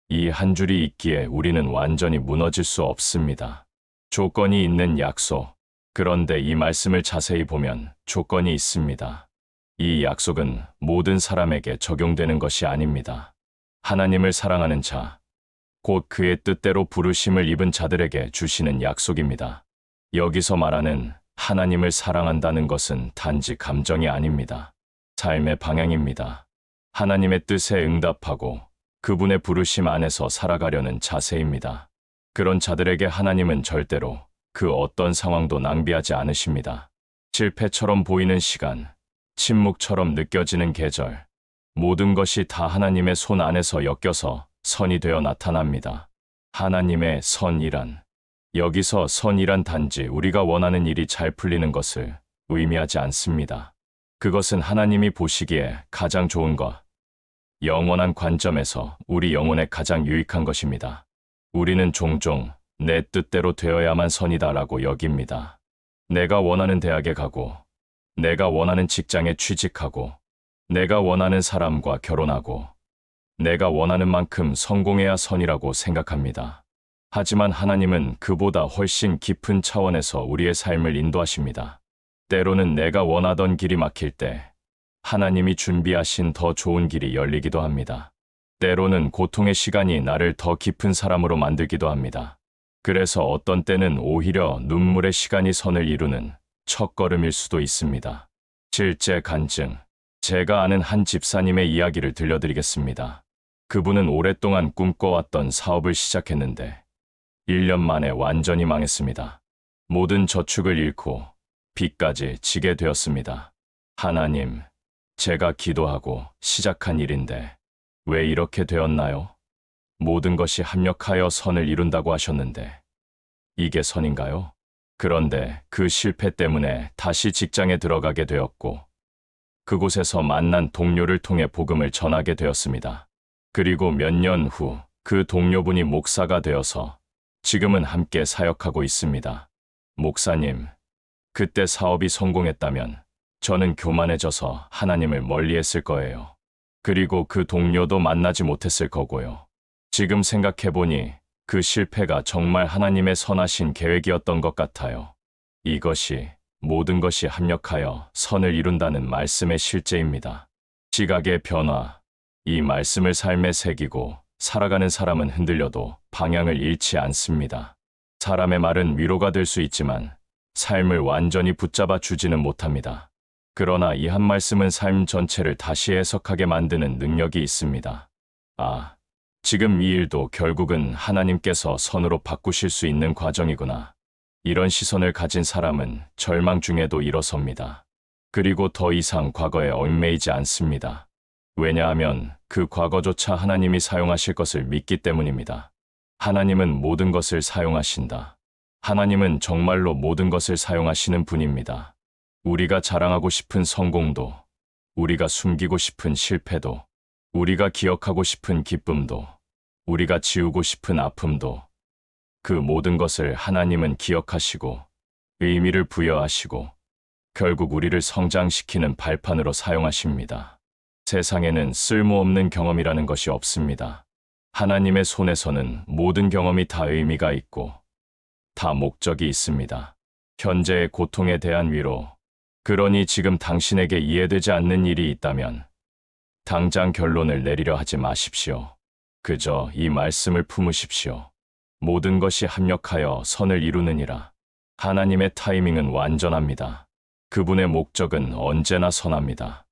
S1: 이 한 줄이 있기에 우리는 완전히 무너질 수 없습니다. 조건이 있는 약속. 그런데 이 말씀을 자세히 보면 조건이 있습니다. 이 약속은 모든 사람에게 적용되는 것이 아닙니다. 하나님을 사랑하는 자, 곧 그의 뜻대로 부르심을 입은 자들에게 주시는 약속입니다. 여기서 말하는 하나님을 사랑한다는 것은 단지 감정이 아닙니다. 삶의 방향입니다. 하나님의 뜻에 응답하고 그분의 부르심 안에서 살아가려는 자세입니다. 그런 자들에게 하나님은 절대로 그 어떤 상황도 낭비하지 않으십니다. 실패처럼 보이는 시간, 침묵처럼 느껴지는 계절, 모든 것이 다 하나님의 손 안에서 엮여서 선이 되어 나타납니다. 하나님의 선이란, 여기서 선이란 단지 우리가 원하는 일이 잘 풀리는 것을 의미하지 않습니다. 그것은 하나님이 보시기에 가장 좋은 것, 영원한 관점에서 우리 영혼에 가장 유익한 것입니다. 우리는 종종 내 뜻대로 되어야만 선이다라고 여깁니다. 내가 원하는 대학에 가고, 내가 원하는 직장에 취직하고, 내가 원하는 사람과 결혼하고, 내가 원하는 만큼 성공해야 선이라고 생각합니다. 하지만 하나님은 그보다 훨씬 깊은 차원에서 우리의 삶을 인도하십니다. 때로는 내가 원하던 길이 막힐 때 하나님이 준비하신 더 좋은 길이 열리기도 합니다. 때로는 고통의 시간이 나를 더 깊은 사람으로 만들기도 합니다. 그래서 어떤 때는 오히려 눈물의 시간이 선을 이루는 첫걸음일 수도 있습니다. 실제 간증, 제가 아는 한 집사님의 이야기를 들려드리겠습니다. 그분은 오랫동안 꿈꿔왔던 사업을 시작했는데 1년 만에 완전히 망했습니다. 모든 저축을 잃고 빚까지 지게 되었습니다. 하나님, 제가 기도하고 시작한 일인데 왜 이렇게 되었나요? 모든 것이 합력하여 선을 이룬다고 하셨는데 이게 선인가요? 그런데 그 실패 때문에 다시 직장에 들어가게 되었고 그곳에서 만난 동료를 통해 복음을 전하게 되었습니다. 그리고 몇 년 후 그 동료분이 목사가 되어서 지금은 함께 사역하고 있습니다. 목사님, 그때 사업이 성공했다면 저는 교만해져서 하나님을 멀리했을 거예요. 그리고 그 동료도 만나지 못했을 거고요. 지금 생각해보니 그 실패가 정말 하나님의 선하신 계획이었던 것 같아요. 이것이 모든 것이 합력하여 선을 이룬다는 말씀의 실제입니다. 시각의 변화, 이 말씀을 삶에 새기고 살아가는 사람은 흔들려도 방향을 잃지 않습니다. 사람의 말은 위로가 될 수 있지만 삶을 완전히 붙잡아 주지는 못합니다. 그러나 이 한 말씀은 삶 전체를 다시 해석하게 만드는 능력이 있습니다. 아, 지금 이 일도 결국은 하나님께서 선으로 바꾸실 수 있는 과정이구나. 이런 시선을 가진 사람은 절망 중에도 일어섭니다. 그리고 더 이상 과거에 얽매이지 않습니다. 왜냐하면 그 과거조차 하나님이 사용하실 것을 믿기 때문입니다. 하나님은 모든 것을 사용하신다. 하나님은 정말로 모든 것을 사용하시는 분입니다. 우리가 자랑하고 싶은 성공도, 우리가 숨기고 싶은 실패도, 우리가 기억하고 싶은 기쁨도, 우리가 지우고 싶은 아픔도, 그 모든 것을 하나님은 기억하시고 의미를 부여하시고 결국 우리를 성장시키는 발판으로 사용하십니다. 세상에는 쓸모없는 경험이라는 것이 없습니다. 하나님의 손에서는 모든 경험이 다 의미가 있고 다 목적이 있습니다. 현재의 고통에 대한 위로, 그러니 지금 당신에게 이해되지 않는 일이 있다면 당장 결론을 내리려 하지 마십시오. 그저 이 말씀을 품으십시오. 모든 것이 합력하여 선을 이루느니라. 하나님의 타이밍은 완전합니다. 그분의 목적은 언제나 선합니다.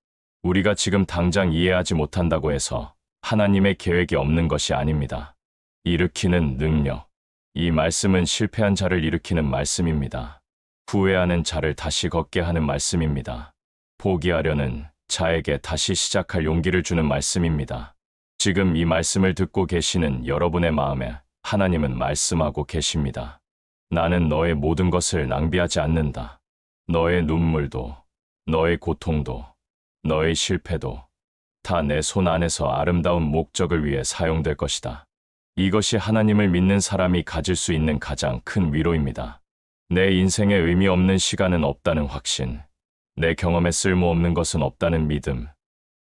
S1: 우리가 지금 당장 이해하지 못한다고 해서 하나님의 계획이 없는 것이 아닙니다. 일으키는 능력. 이 말씀은 실패한 자를 일으키는 말씀입니다. 후회하는 자를 다시 걷게 하는 말씀입니다. 포기하려는 자에게 다시 시작할 용기를 주는 말씀입니다. 지금 이 말씀을 듣고 계시는 여러분의 마음에 하나님은 말씀하고 계십니다. 나는 너의 모든 것을 낭비하지 않는다. 너의 눈물도, 너의 고통도, 너의 실패도 다 내 손 안에서 아름다운 목적을 위해 사용될 것이다. 이것이 하나님을 믿는 사람이 가질 수 있는 가장 큰 위로입니다. 내 인생에 의미 없는 시간은 없다는 확신, 내 경험에 쓸모없는 것은 없다는 믿음.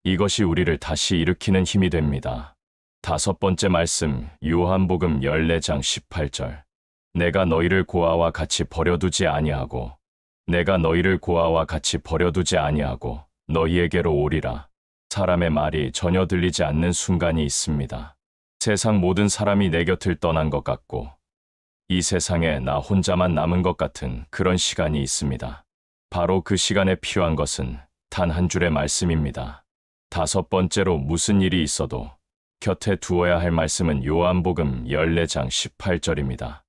S1: 이것이 우리를 다시 일으키는 힘이 됩니다. 다섯 번째 말씀, 요한복음 14장 18절. 내가 너희를 고아와 같이 버려두지 아니하고 내가 너희를 고아와 같이 버려두지 아니하고 너희에게로 오리라. 사람의 말이 전혀 들리지 않는 순간이 있습니다. 세상 모든 사람이 내 곁을 떠난 것 같고 이 세상에 나 혼자만 남은 것 같은 그런 시간이 있습니다. 바로 그 시간에 필요한 것은 단 한 줄의 말씀입니다. 다섯 번째로 무슨 일이 있어도 곁에 두어야 할 말씀은 요한복음 14장 18절입니다.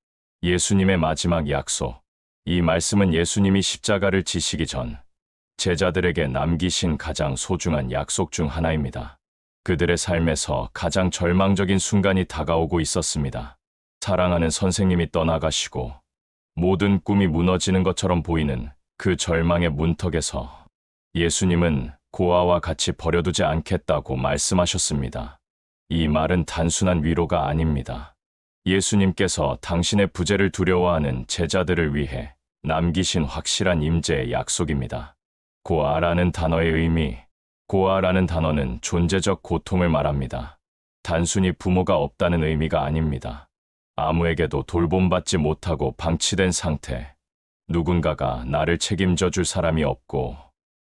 S1: 예수님의 마지막 약속. 이 말씀은 예수님이 십자가를 지시기 전 제자들에게 남기신 가장 소중한 약속 중 하나입니다. 그들의 삶에서 가장 절망적인 순간이 다가오고 있었습니다. 사랑하는 선생님이 떠나가시고 모든 꿈이 무너지는 것처럼 보이는 그 절망의 문턱에서 예수님은 고아와 같이 버려두지 않겠다고 말씀하셨습니다. 이 말은 단순한 위로가 아닙니다. 예수님께서 당신의 부재를 두려워하는 제자들을 위해 남기신 확실한 임재의 약속입니다. 고아라는 단어의 의미, 고아라는 단어는 존재적 고통을 말합니다. 단순히 부모가 없다는 의미가 아닙니다. 아무에게도 돌봄받지 못하고 방치된 상태, 누군가가 나를 책임져 줄 사람이 없고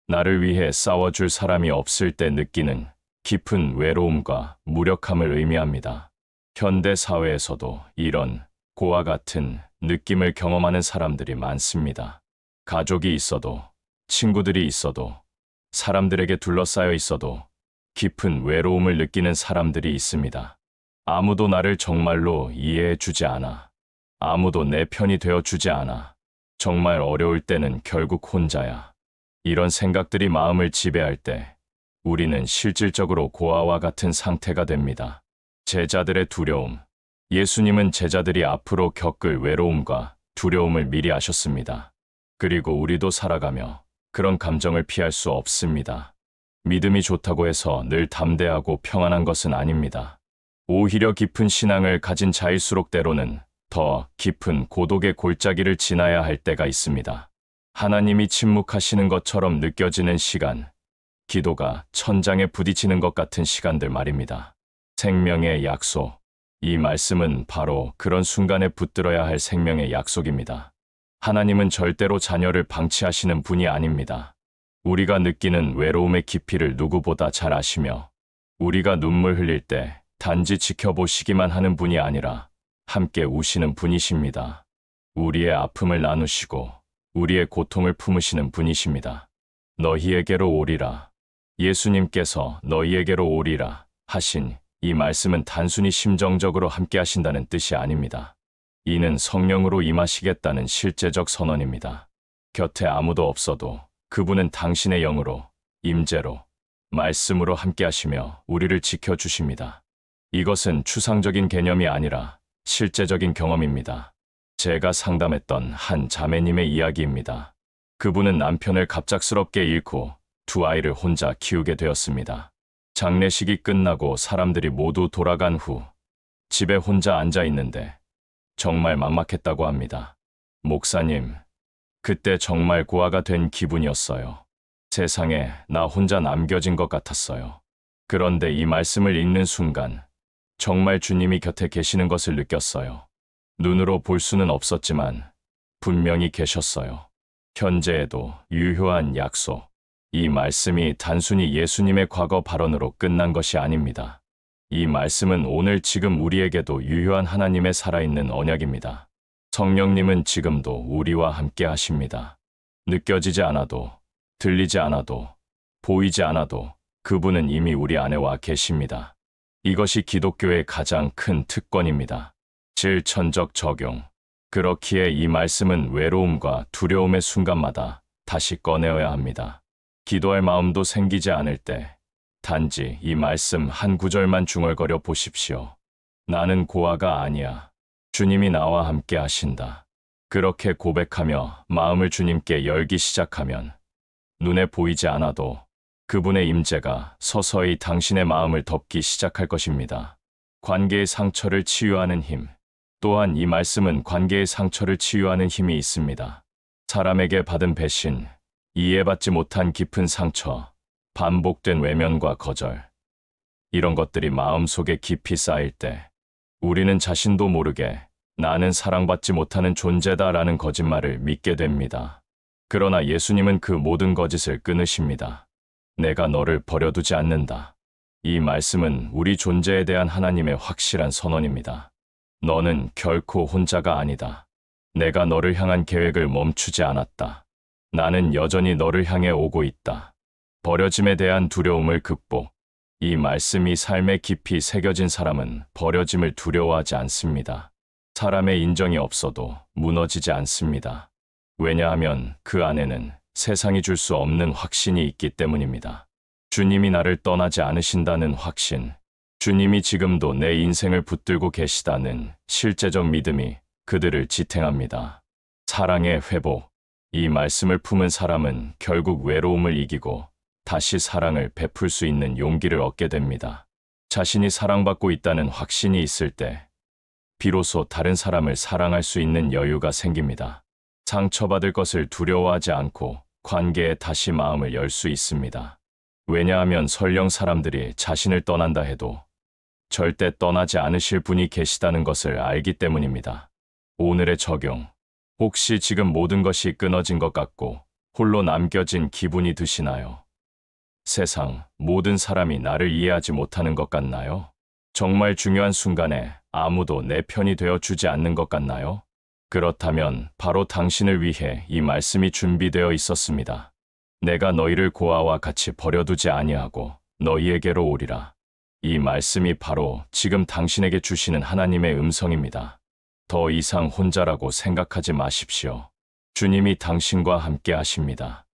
S1: 나를 위해 싸워줄 사람이 없을 때 느끼는 깊은 외로움과 무력함을 의미합니다. 현대 사회에서도 이런 고아 같은 느낌을 경험하는 사람들이 많습니다. 가족이 있어도, 친구들이 있어도, 사람들에게 둘러싸여 있어도 깊은 외로움을 느끼는 사람들이 있습니다. 아무도 나를 정말로 이해해 주지 않아. 아무도 내 편이 되어 주지 않아. 정말 어려울 때는 결국 혼자야. 이런 생각들이 마음을 지배할 때 우리는 실질적으로 고아와 같은 상태가 됩니다. 제자들의 두려움. 예수님은 제자들이 앞으로 겪을 외로움과 두려움을 미리 아셨습니다. 그리고 우리도 살아가며 그런 감정을 피할 수 없습니다. 믿음이 좋다고 해서 늘 담대하고 평안한 것은 아닙니다. 오히려 깊은 신앙을 가진 자일수록 때로는 더 깊은 고독의 골짜기를 지나야 할 때가 있습니다. 하나님이 침묵하시는 것처럼 느껴지는 시간, 기도가 천장에 부딪히는 것 같은 시간들 말입니다. 생명의 약속. 이 말씀은 바로 그런 순간에 붙들어야 할 생명의 약속입니다. 하나님은 절대로 자녀를 방치하시는 분이 아닙니다. 우리가 느끼는 외로움의 깊이를 누구보다 잘 아시며 우리가 눈물 흘릴 때 단지 지켜보시기만 하는 분이 아니라 함께 우시는 분이십니다. 우리의 아픔을 나누시고 우리의 고통을 품으시는 분이십니다. 너희에게로 오리라. 예수님께서 너희에게로 오리라 하신 이 말씀은 단순히 심정적으로 함께 하신다는 뜻이 아닙니다. 이는 성령으로 임하시겠다는 실제적 선언입니다. 곁에 아무도 없어도 그분은 당신의 영으로, 임재로, 말씀으로 함께 하시며 우리를 지켜주십니다. 이것은 추상적인 개념이 아니라 실제적인 경험입니다. 제가 상담했던 한 자매님의 이야기입니다. 그분은 남편을 갑작스럽게 잃고 두 아이를 혼자 키우게 되었습니다. 장례식이 끝나고 사람들이 모두 돌아간 후 집에 혼자 앉아 있는데 정말 막막했다고 합니다. 목사님, 그때 정말 고아가 된 기분이었어요. 세상에 나 혼자 남겨진 것 같았어요. 그런데 이 말씀을 읽는 순간 정말 주님이 곁에 계시는 것을 느꼈어요. 눈으로 볼 수는 없었지만 분명히 계셨어요. 현재에도 유효한 약속. 이 말씀이 단순히 예수님의 과거 발언으로 끝난 것이 아닙니다. 이 말씀은 오늘 지금 우리에게도 유효한 하나님의 살아있는 언약입니다. 성령님은 지금도 우리와 함께 하십니다. 느껴지지 않아도, 들리지 않아도, 보이지 않아도 그분은 이미 우리 안에 와 계십니다. 이것이 기독교의 가장 큰 특권입니다. 실천적 적용. 그렇기에 이 말씀은 외로움과 두려움의 순간마다 다시 꺼내어야 합니다. 기도할 마음도 생기지 않을 때 단지 이 말씀 한 구절만 중얼거려 보십시오. 나는 고아가 아니야. 주님이 나와 함께 하신다. 그렇게 고백하며 마음을 주님께 열기 시작하면 눈에 보이지 않아도 그분의 임재가 서서히 당신의 마음을 덮기 시작할 것입니다. 관계의 상처를 치유하는 힘. 또한 이 말씀은 관계의 상처를 치유하는 힘이 있습니다. 사람에게 받은 배신, 이해받지 못한 깊은 상처, 반복된 외면과 거절. 이런 것들이 마음속에 깊이 쌓일 때 우리는 자신도 모르게 나는 사랑받지 못하는 존재다라는 거짓말을 믿게 됩니다. 그러나 예수님은 그 모든 거짓을 끊으십니다. 내가 너를 버려두지 않는다. 이 말씀은 우리 존재에 대한 하나님의 확실한 선언입니다. 너는 결코 혼자가 아니다. 내가 너를 향한 계획을 멈추지 않았다. 나는 여전히 너를 향해 오고 있다. 버려짐에 대한 두려움을 극복. 이 말씀이 삶에 깊이 새겨진 사람은 버려짐을 두려워하지 않습니다. 사람의 인정이 없어도 무너지지 않습니다. 왜냐하면 그 안에는 세상이 줄 수 없는 확신이 있기 때문입니다. 주님이 나를 떠나지 않으신다는 확신, 주님이 지금도 내 인생을 붙들고 계시다는 실제적 믿음이 그들을 지탱합니다. 사랑의 회복. 이 말씀을 품은 사람은 결국 외로움을 이기고 다시 사랑을 베풀 수 있는 용기를 얻게 됩니다. 자신이 사랑받고 있다는 확신이 있을 때 비로소 다른 사람을 사랑할 수 있는 여유가 생깁니다. 상처받을 것을 두려워하지 않고 관계에 다시 마음을 열 수 있습니다. 왜냐하면 설령 사람들이 자신을 떠난다 해도 절대 떠나지 않으실 분이 계시다는 것을 알기 때문입니다. 오늘의 적용. 혹시 지금 모든 것이 끊어진 것 같고 홀로 남겨진 기분이 드시나요? 세상 모든 사람이 나를 이해하지 못하는 것 같나요? 정말 중요한 순간에 아무도 내 편이 되어 주지 않는 것 같나요? 그렇다면 바로 당신을 위해 이 말씀이 준비되어 있었습니다. 내가 너희를 고아와 같이 버려두지 아니하고 너희에게로 오리라. 이 말씀이 바로 지금 당신에게 주시는 하나님의 음성입니다. 더 이상 혼자라고 생각하지 마십시오. 주님이 당신과 함께 하십니다.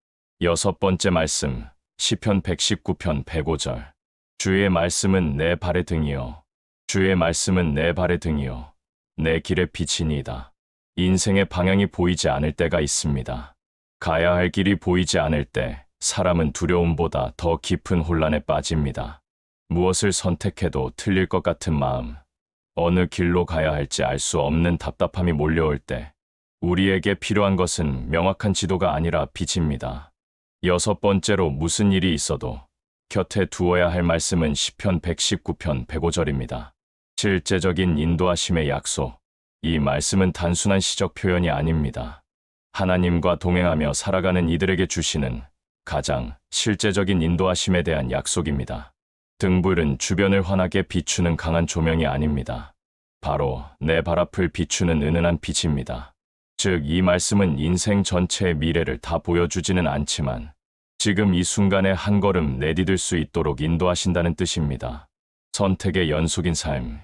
S1: 6번째 말씀, 시편 119편 105절. 주의 말씀은 내 발의 등이요. 주의 말씀은 내 발의 등이요. 내 길의 빛이니이다. 인생의 방향이 보이지 않을 때가 있습니다. 가야 할 길이 보이지 않을 때 사람은 두려움보다 더 깊은 혼란에 빠집니다. 무엇을 선택해도 틀릴 것 같은 마음, 어느 길로 가야 할지 알 수 없는 답답함이 몰려올 때 우리에게 필요한 것은 명확한 지도가 아니라 빛입니다. 6번째로 무슨 일이 있어도 곁에 두어야 할 말씀은 시편 119편 105절입니다. 실제적인 인도하심의 약속. 이 말씀은 단순한 시적 표현이 아닙니다. 하나님과 동행하며 살아가는 이들에게 주시는 가장 실제적인 인도하심에 대한 약속입니다. 등불은 주변을 환하게 비추는 강한 조명이 아닙니다. 바로 내 발 앞을 비추는 은은한 빛입니다. 즉, 이 말씀은 인생 전체의 미래를 다 보여주지는 않지만 지금 이 순간에 한 걸음 내디딜 수 있도록 인도하신다는 뜻입니다. 선택의 연속인 삶.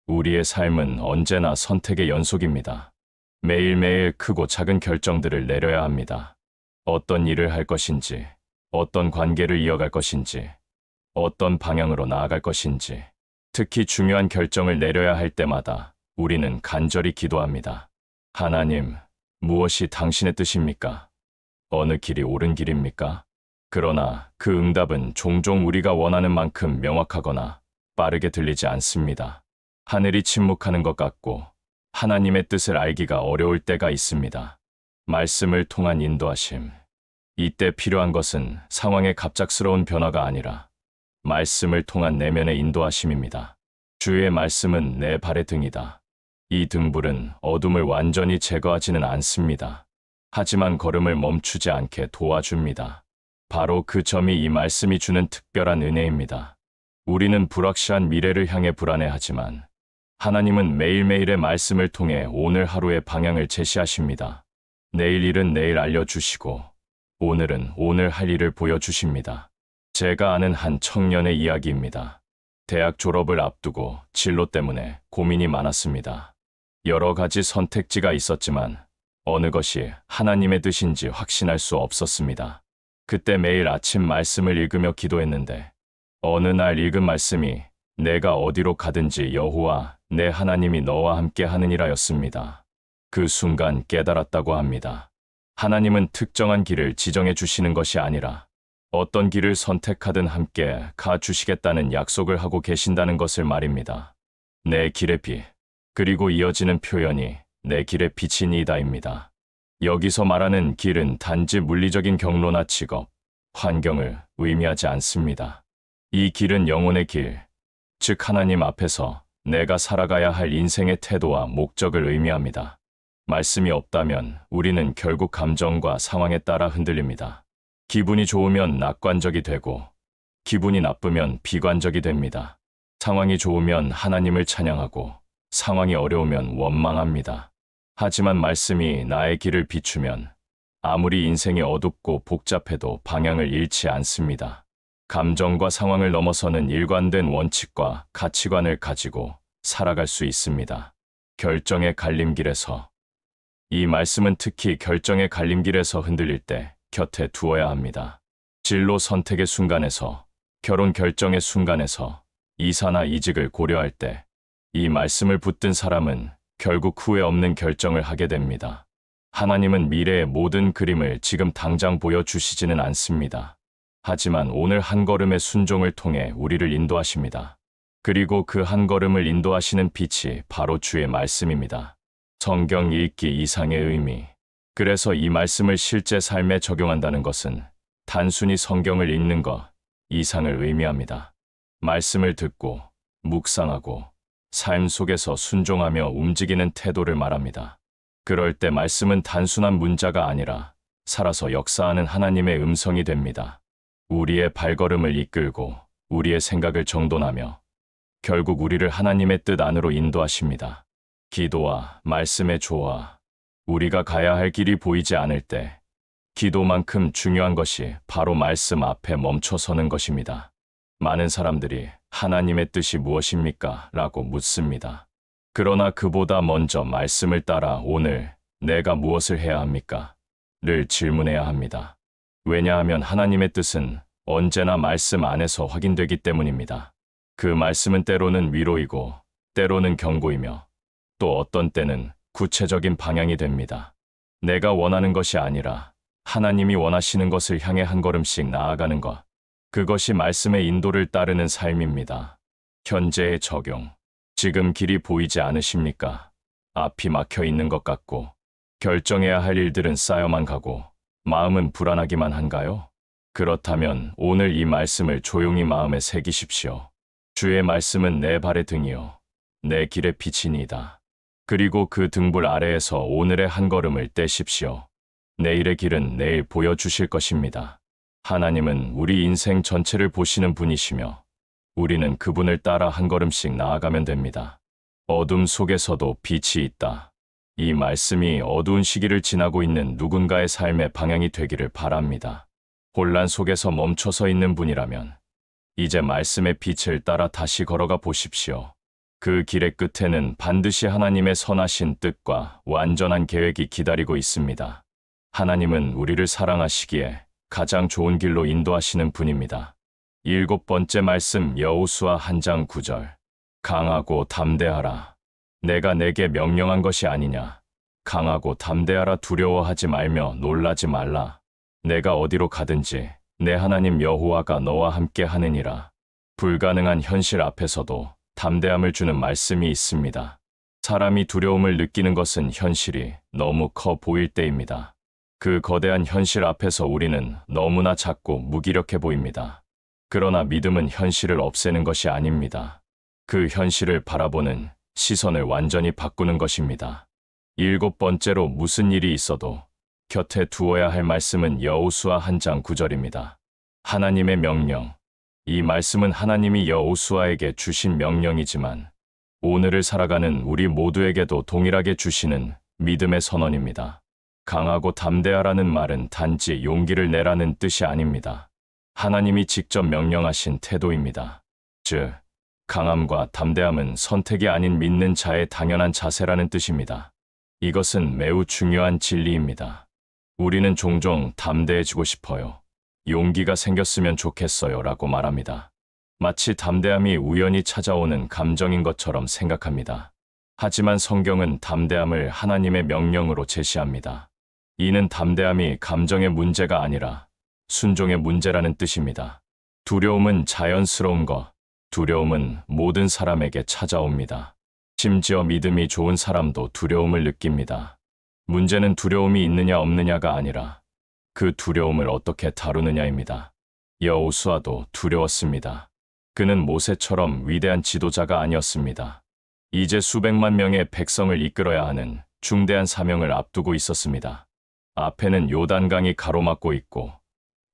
S1: 우리의 삶은 언제나 선택의 연속입니다. 매일매일 크고 작은 결정들을 내려야 합니다. 어떤 일을 할 것인지, 어떤 관계를 이어갈 것인지, 어떤 방향으로 나아갈 것인지. 특히 중요한 결정을 내려야 할 때마다 우리는 간절히 기도합니다. 하나님, 무엇이 당신의 뜻입니까? 어느 길이 옳은 길입니까? 그러나 그 응답은 종종 우리가 원하는 만큼 명확하거나 빠르게 들리지 않습니다. 하늘이 침묵하는 것 같고 하나님의 뜻을 알기가 어려울 때가 있습니다. 말씀을 통한 인도하심. 이때 필요한 것은 상황의 갑작스러운 변화가 아니라 말씀을 통한 내면의 인도하심입니다. 주의 말씀은 내 발의 등이다. 이 등불은 어둠을 완전히 제거하지는 않습니다. 하지만 걸음을 멈추지 않게 도와줍니다. 바로 그 점이 이 말씀이 주는 특별한 은혜입니다. 우리는 불확실한 미래를 향해 불안해하지만 하나님은 매일매일의 말씀을 통해 오늘 하루의 방향을 제시하십니다. 내일 일은 내일 알려주시고 오늘은 오늘 할 일을 보여주십니다. 제가 아는 한 청년의 이야기입니다. 대학 졸업을 앞두고 진로 때문에 고민이 많았습니다. 여러 가지 선택지가 있었지만 어느 것이 하나님의 뜻인지 확신할 수 없었습니다. 그때 매일 아침 말씀을 읽으며 기도했는데 어느 날 읽은 말씀이 내가 어디로 가든지 여호와 내 하나님이 너와 함께 하느니라였습니다. 그 순간 깨달았다고 합니다. 하나님은 특정한 길을 지정해 주시는 것이 아니라 어떤 길을 선택하든 함께 가주시겠다는 약속을 하고 계신다는 것을 말입니다. 내 길의 빛, 그리고 이어지는 표현이 내 길의 빛이니이다입니다. 여기서 말하는 길은 단지 물리적인 경로나 직업, 환경을 의미하지 않습니다. 이 길은 영혼의 길, 즉 하나님 앞에서 내가 살아가야 할 인생의 태도와 목적을 의미합니다. 말씀이 없다면 우리는 결국 감정과 상황에 따라 흔들립니다. 기분이 좋으면 낙관적이 되고 기분이 나쁘면 비관적이 됩니다. 상황이 좋으면 하나님을 찬양하고 상황이 어려우면 원망합니다. 하지만 말씀이 나의 길을 비추면 아무리 인생이 어둡고 복잡해도 방향을 잃지 않습니다. 감정과 상황을 넘어서는 일관된 원칙과 가치관을 가지고 살아갈 수 있습니다. 결정의 갈림길에서. 이 말씀은 특히 결정의 갈림길에서 흔들릴 때 곁에 두어야 합니다. 진로 선택의 순간에서, 결혼 결정의 순간에서, 이사나 이직을 고려할 때 이 말씀을 붙든 사람은 결국 후회 없는 결정을 하게 됩니다. 하나님은 미래의 모든 그림을 지금 당장 보여주시지는 않습니다. 하지만 오늘 한 걸음의 순종을 통해 우리를 인도하십니다. 그리고 그 한 걸음을 인도하시는 빛이 바로 주의 말씀입니다. 성경 읽기 이상의 의미. 그래서 이 말씀을 실제 삶에 적용한다는 것은 단순히 성경을 읽는 것 이상을 의미합니다. 말씀을 듣고 묵상하고 삶 속에서 순종하며 움직이는 태도를 말합니다. 그럴 때 말씀은 단순한 문자가 아니라 살아서 역사하는 하나님의 음성이 됩니다. 우리의 발걸음을 이끌고 우리의 생각을 정돈하며 결국 우리를 하나님의 뜻 안으로 인도하십니다. 기도와 말씀의 조화. 우리가 가야 할 길이 보이지 않을 때 기도만큼 중요한 것이 바로 말씀 앞에 멈춰서는 것입니다. 많은 사람들이 하나님의 뜻이 무엇입니까? 라고 묻습니다. 그러나 그보다 먼저 말씀을 따라 오늘 내가 무엇을 해야 합니까? 를 질문해야 합니다. 왜냐하면 하나님의 뜻은 언제나 말씀 안에서 확인되기 때문입니다. 그 말씀은 때로는 위로이고 때로는 경고이며 또 어떤 때는 구체적인 방향이 됩니다. 내가 원하는 것이 아니라 하나님이 원하시는 것을 향해 한 걸음씩 나아가는 것. 그것이 말씀의 인도를 따르는 삶입니다. 현재의 적용. 지금 길이 보이지 않으십니까? 앞이 막혀 있는 것 같고 결정해야 할 일들은 쌓여만 가고 마음은 불안하기만 한가요? 그렇다면 오늘 이 말씀을 조용히 마음에 새기십시오. 주의 말씀은 내 발의 등이요 내 길의 빛이니이다. 그리고 그 등불 아래에서 오늘의 한 걸음을 떼십시오. 내일의 길은 내일 보여주실 것입니다. 하나님은 우리 인생 전체를 보시는 분이시며 우리는 그분을 따라 한 걸음씩 나아가면 됩니다. 어둠 속에서도 빛이 있다. 이 말씀이 어두운 시기를 지나고 있는 누군가의 삶의 방향이 되기를 바랍니다. 혼란 속에서 멈춰서 있는 분이라면 이제 말씀의 빛을 따라 다시 걸어가 보십시오. 그 길의 끝에는 반드시 하나님의 선하신 뜻과 완전한 계획이 기다리고 있습니다. 하나님은 우리를 사랑하시기에 가장 좋은 길로 인도하시는 분입니다. 7번째 말씀 여호수아 1장 9절. 강하고 담대하라. 내가 내게 명령한 것이 아니냐. 강하고 담대하라. 두려워하지 말며 놀라지 말라. 내가 어디로 가든지 내 하나님 여호와가 너와 함께 하느니라. 불가능한 현실 앞에서도 담대함을 주는 말씀이 있습니다. 사람이 두려움을 느끼는 것은 현실이 너무 커 보일 때입니다. 그 거대한 현실 앞에서 우리는 너무나 작고 무기력해 보입니다. 그러나 믿음은 현실을 없애는 것이 아닙니다. 그 현실을 바라보는 시선을 완전히 바꾸는 것입니다. 7번째로 무슨 일이 있어도 곁에 두어야 할 말씀은 여호수아 1장 9절입니다. 하나님의 명령. 이 말씀은 하나님이 여호수아에게 주신 명령이지만 오늘을 살아가는 우리 모두에게도 동일하게 주시는 믿음의 선언입니다. 강하고 담대하라는 말은 단지 용기를 내라는 뜻이 아닙니다. 하나님이 직접 명령하신 태도입니다. 즉, 강함과 담대함은 선택이 아닌 믿는 자의 당연한 자세라는 뜻입니다. 이것은 매우 중요한 진리입니다. 우리는 종종 담대해지고 싶어요. 용기가 생겼으면 좋겠어요 라고 말합니다. 마치 담대함이 우연히 찾아오는 감정인 것처럼 생각합니다. 하지만 성경은 담대함을 하나님의 명령으로 제시합니다. 이는 담대함이 감정의 문제가 아니라 순종의 문제라는 뜻입니다. 두려움은 자연스러운 것, 두려움은 모든 사람에게 찾아옵니다. 심지어 믿음이 좋은 사람도 두려움을 느낍니다. 문제는 두려움이 있느냐 없느냐가 아니라 그 두려움을 어떻게 다루느냐입니다. 여호수아도 두려웠습니다. 그는 모세처럼 위대한 지도자가 아니었습니다. 이제 수백만 명의 백성을 이끌어야 하는 중대한 사명을 앞두고 있었습니다. 앞에는 요단강이 가로막고 있고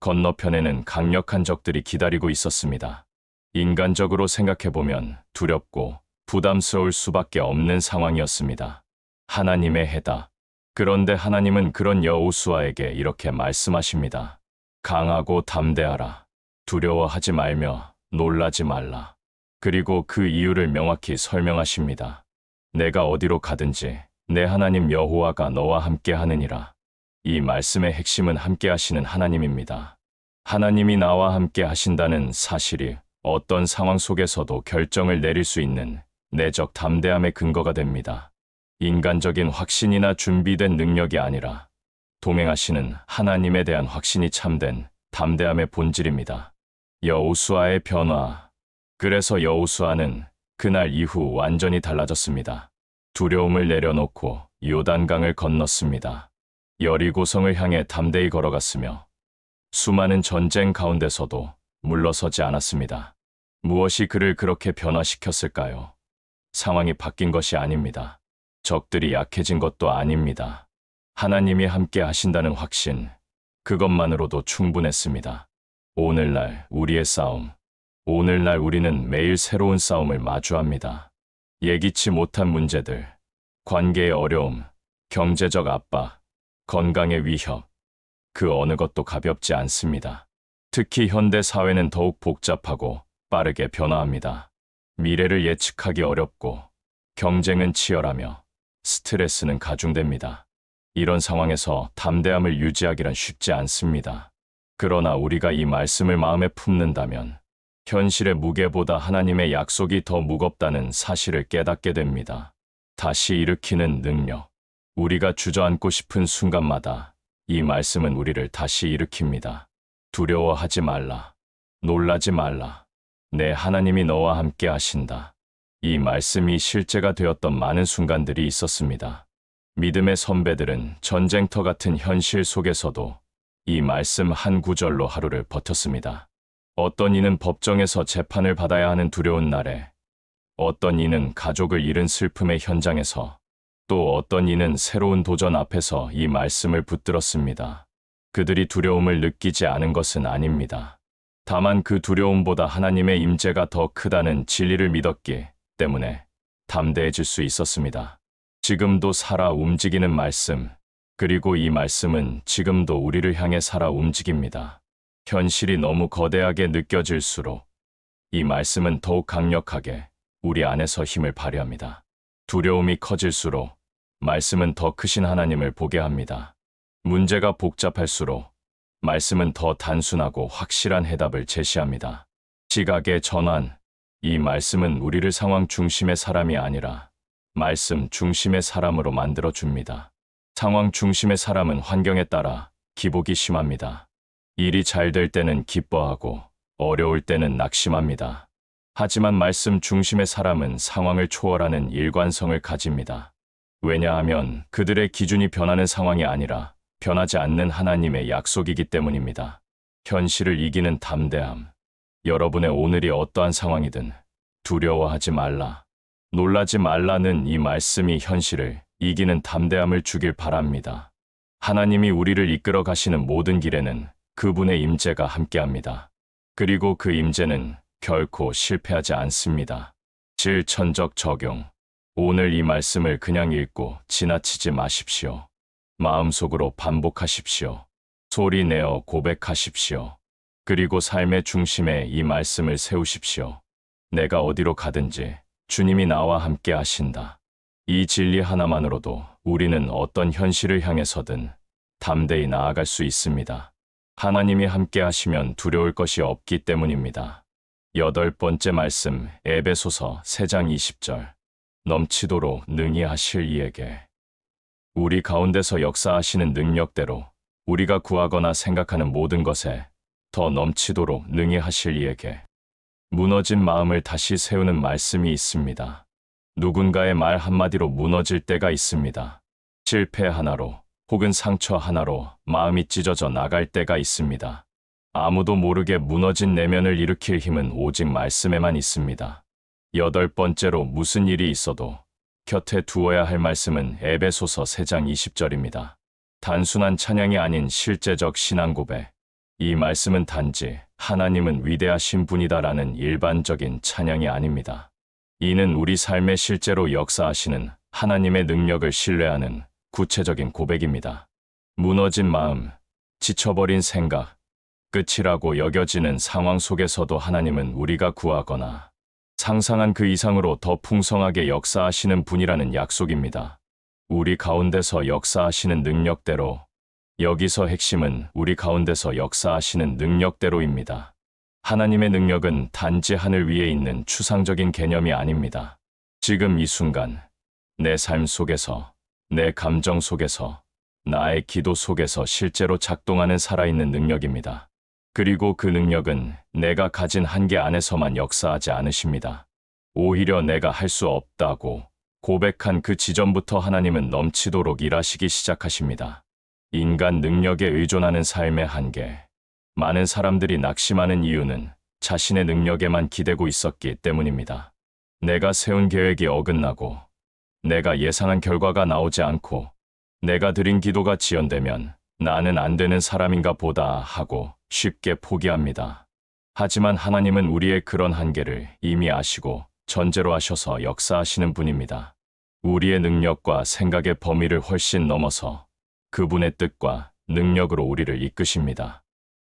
S1: 건너편에는 강력한 적들이 기다리고 있었습니다. 인간적으로 생각해보면 두렵고 부담스러울 수밖에 없는 상황이었습니다. 하나님의 해다. 그런데 하나님은 그런 여호수아에게 이렇게 말씀하십니다. 강하고 담대하라. 두려워하지 말며 놀라지 말라. 그리고 그 이유를 명확히 설명하십니다. 내가 어디로 가든지 내 하나님 여호와가 너와 함께 하느니라. 이 말씀의 핵심은 함께 하시는 하나님입니다. 하나님이 나와 함께 하신다는 사실이 어떤 상황 속에서도 결정을 내릴 수 있는 내적 담대함의 근거가 됩니다. 인간적인 확신이나 준비된 능력이 아니라 동행하시는 하나님에 대한 확신이 참된 담대함의 본질입니다. 여호수아의 변화. 그래서 여호수아는 그날 이후 완전히 달라졌습니다. 두려움을 내려놓고 요단강을 건넜습니다. 여리고성을 향해 담대히 걸어갔으며 수많은 전쟁 가운데서도 물러서지 않았습니다. 무엇이 그를 그렇게 변화시켰을까요? 상황이 바뀐 것이 아닙니다. 적들이 약해진 것도 아닙니다. 하나님이 함께 하신다는 확신, 그것만으로도 충분했습니다. 오늘날 우리의 싸움. 오늘날 우리는 매일 새로운 싸움을 마주합니다. 예기치 못한 문제들, 관계의 어려움, 경제적 압박, 건강의 위협, 그 어느 것도 가볍지 않습니다. 특히 현대 사회는 더욱 복잡하고 빠르게 변화합니다. 미래를 예측하기 어렵고 경쟁은 치열하며 스트레스는 가중됩니다. 이런 상황에서 담대함을 유지하기란 쉽지 않습니다. 그러나 우리가 이 말씀을 마음에 품는다면 현실의 무게보다 하나님의 약속이 더 무겁다는 사실을 깨닫게 됩니다. 다시 일으키는 능력. 우리가 주저앉고 싶은 순간마다 이 말씀은 우리를 다시 일으킵니다. 두려워하지 말라. 놀라지 말라. 내 하나님이 너와 함께 하신다. 이 말씀이 실제가 되었던 많은 순간들이 있었습니다. 믿음의 선배들은 전쟁터 같은 현실 속에서도 이 말씀 한 구절로 하루를 버텼습니다. 어떤 이는 법정에서 재판을 받아야 하는 두려운 날에, 어떤 이는 가족을 잃은 슬픔의 현장에서, 또 어떤 이는 새로운 도전 앞에서 이 말씀을 붙들었습니다. 그들이 두려움을 느끼지 않은 것은 아닙니다. 다만 그 두려움보다 하나님의 임재가 더 크다는 진리를 믿었기 때문에 담대해질 수 있었습니다. 지금도 살아 움직이는 말씀, 그리고 이 말씀은 지금도 우리를 향해 살아 움직입니다. 현실이 너무 거대하게 느껴질수록 이 말씀은 더욱 강력하게 우리 안에서 힘을 발휘합니다. 두려움이 커질수록 말씀은 더 크신 하나님을 보게 합니다. 문제가 복잡할수록 말씀은 더 단순하고 확실한 해답을 제시합니다. 시각의 전환. 이 말씀은 우리를 상황 중심의 사람이 아니라 말씀 중심의 사람으로 만들어줍니다. 상황 중심의 사람은 환경에 따라 기복이 심합니다. 일이 잘 될 때는 기뻐하고 어려울 때는 낙심합니다. 하지만 말씀 중심의 사람은 상황을 초월하는 일관성을 가집니다. 왜냐하면 그들의 기준이 변하는 상황이 아니라 변하지 않는 하나님의 약속이기 때문입니다. 현실을 이기는 담대함. 여러분의 오늘이 어떠한 상황이든 두려워하지 말라, 놀라지 말라는 이 말씀이 현실을 이기는 담대함을 주길 바랍니다. 하나님이 우리를 이끌어 가시는 모든 길에는 그분의 임재가 함께합니다. 그리고 그 임재는 결코 실패하지 않습니다. 실천적 적용. 오늘 이 말씀을 그냥 읽고 지나치지 마십시오. 마음속으로 반복하십시오. 소리 내어 고백하십시오. 그리고 삶의 중심에 이 말씀을 세우십시오. 내가 어디로 가든지 주님이 나와 함께 하신다. 이 진리 하나만으로도 우리는 어떤 현실을 향해서든 담대히 나아갈 수 있습니다. 하나님이 함께 하시면 두려울 것이 없기 때문입니다. 8번째 말씀, 에베소서 3장 20절. 넘치도록 능히 하실 이에게. 우리 가운데서 역사하시는 능력대로 우리가 구하거나 생각하는 모든 것에 더 넘치도록 능히 하실 이에게. 무너진 마음을 다시 세우는 말씀이 있습니다. 누군가의 말 한마디로 무너질 때가 있습니다. 실패 하나로 혹은 상처 하나로 마음이 찢어져 나갈 때가 있습니다. 아무도 모르게 무너진 내면을 일으킬 힘은 오직 말씀에만 있습니다. 8번째로 무슨 일이 있어도 곁에 두어야 할 말씀은 에베소서 3장 20절입니다. 단순한 찬양이 아닌 실제적 신앙 고백. 이 말씀은 단지 하나님은 위대하신 분이다라는 일반적인 찬양이 아닙니다. 이는 우리 삶에 실제로 역사하시는 하나님의 능력을 신뢰하는 구체적인 고백입니다. 무너진 마음, 지쳐버린 생각, 끝이라고 여겨지는 상황 속에서도 하나님은 우리가 구하거나 상상한 그 이상으로 더 풍성하게 역사하시는 분이라는 약속입니다. 우리 가운데서 역사하시는 능력대로, 여기서 핵심은 우리 가운데서 역사하시는 능력대로입니다. 하나님의 능력은 단지 하늘 위에 있는 추상적인 개념이 아닙니다. 지금 이 순간, 내 삶 속에서, 내 감정 속에서, 나의 기도 속에서 실제로 작동하는 살아있는 능력입니다. 그리고 그 능력은 내가 가진 한계 안에서만 역사하지 않으십니다. 오히려 내가 할 수 없다고 고백한 그 지점부터 하나님은 넘치도록 일하시기 시작하십니다. 인간 능력에 의존하는 삶의 한계. 많은 사람들이 낙심하는 이유는 자신의 능력에만 기대고 있었기 때문입니다. 내가 세운 계획이 어긋나고, 내가 예상한 결과가 나오지 않고, 내가 드린 기도가 지연되면 나는 안 되는 사람인가 보다 하고 쉽게 포기합니다. 하지만 하나님은 우리의 그런 한계를 이미 아시고 전제로 하셔서 역사하시는 분입니다. 우리의 능력과 생각의 범위를 훨씬 넘어서 그분의 뜻과 능력으로 우리를 이끄십니다.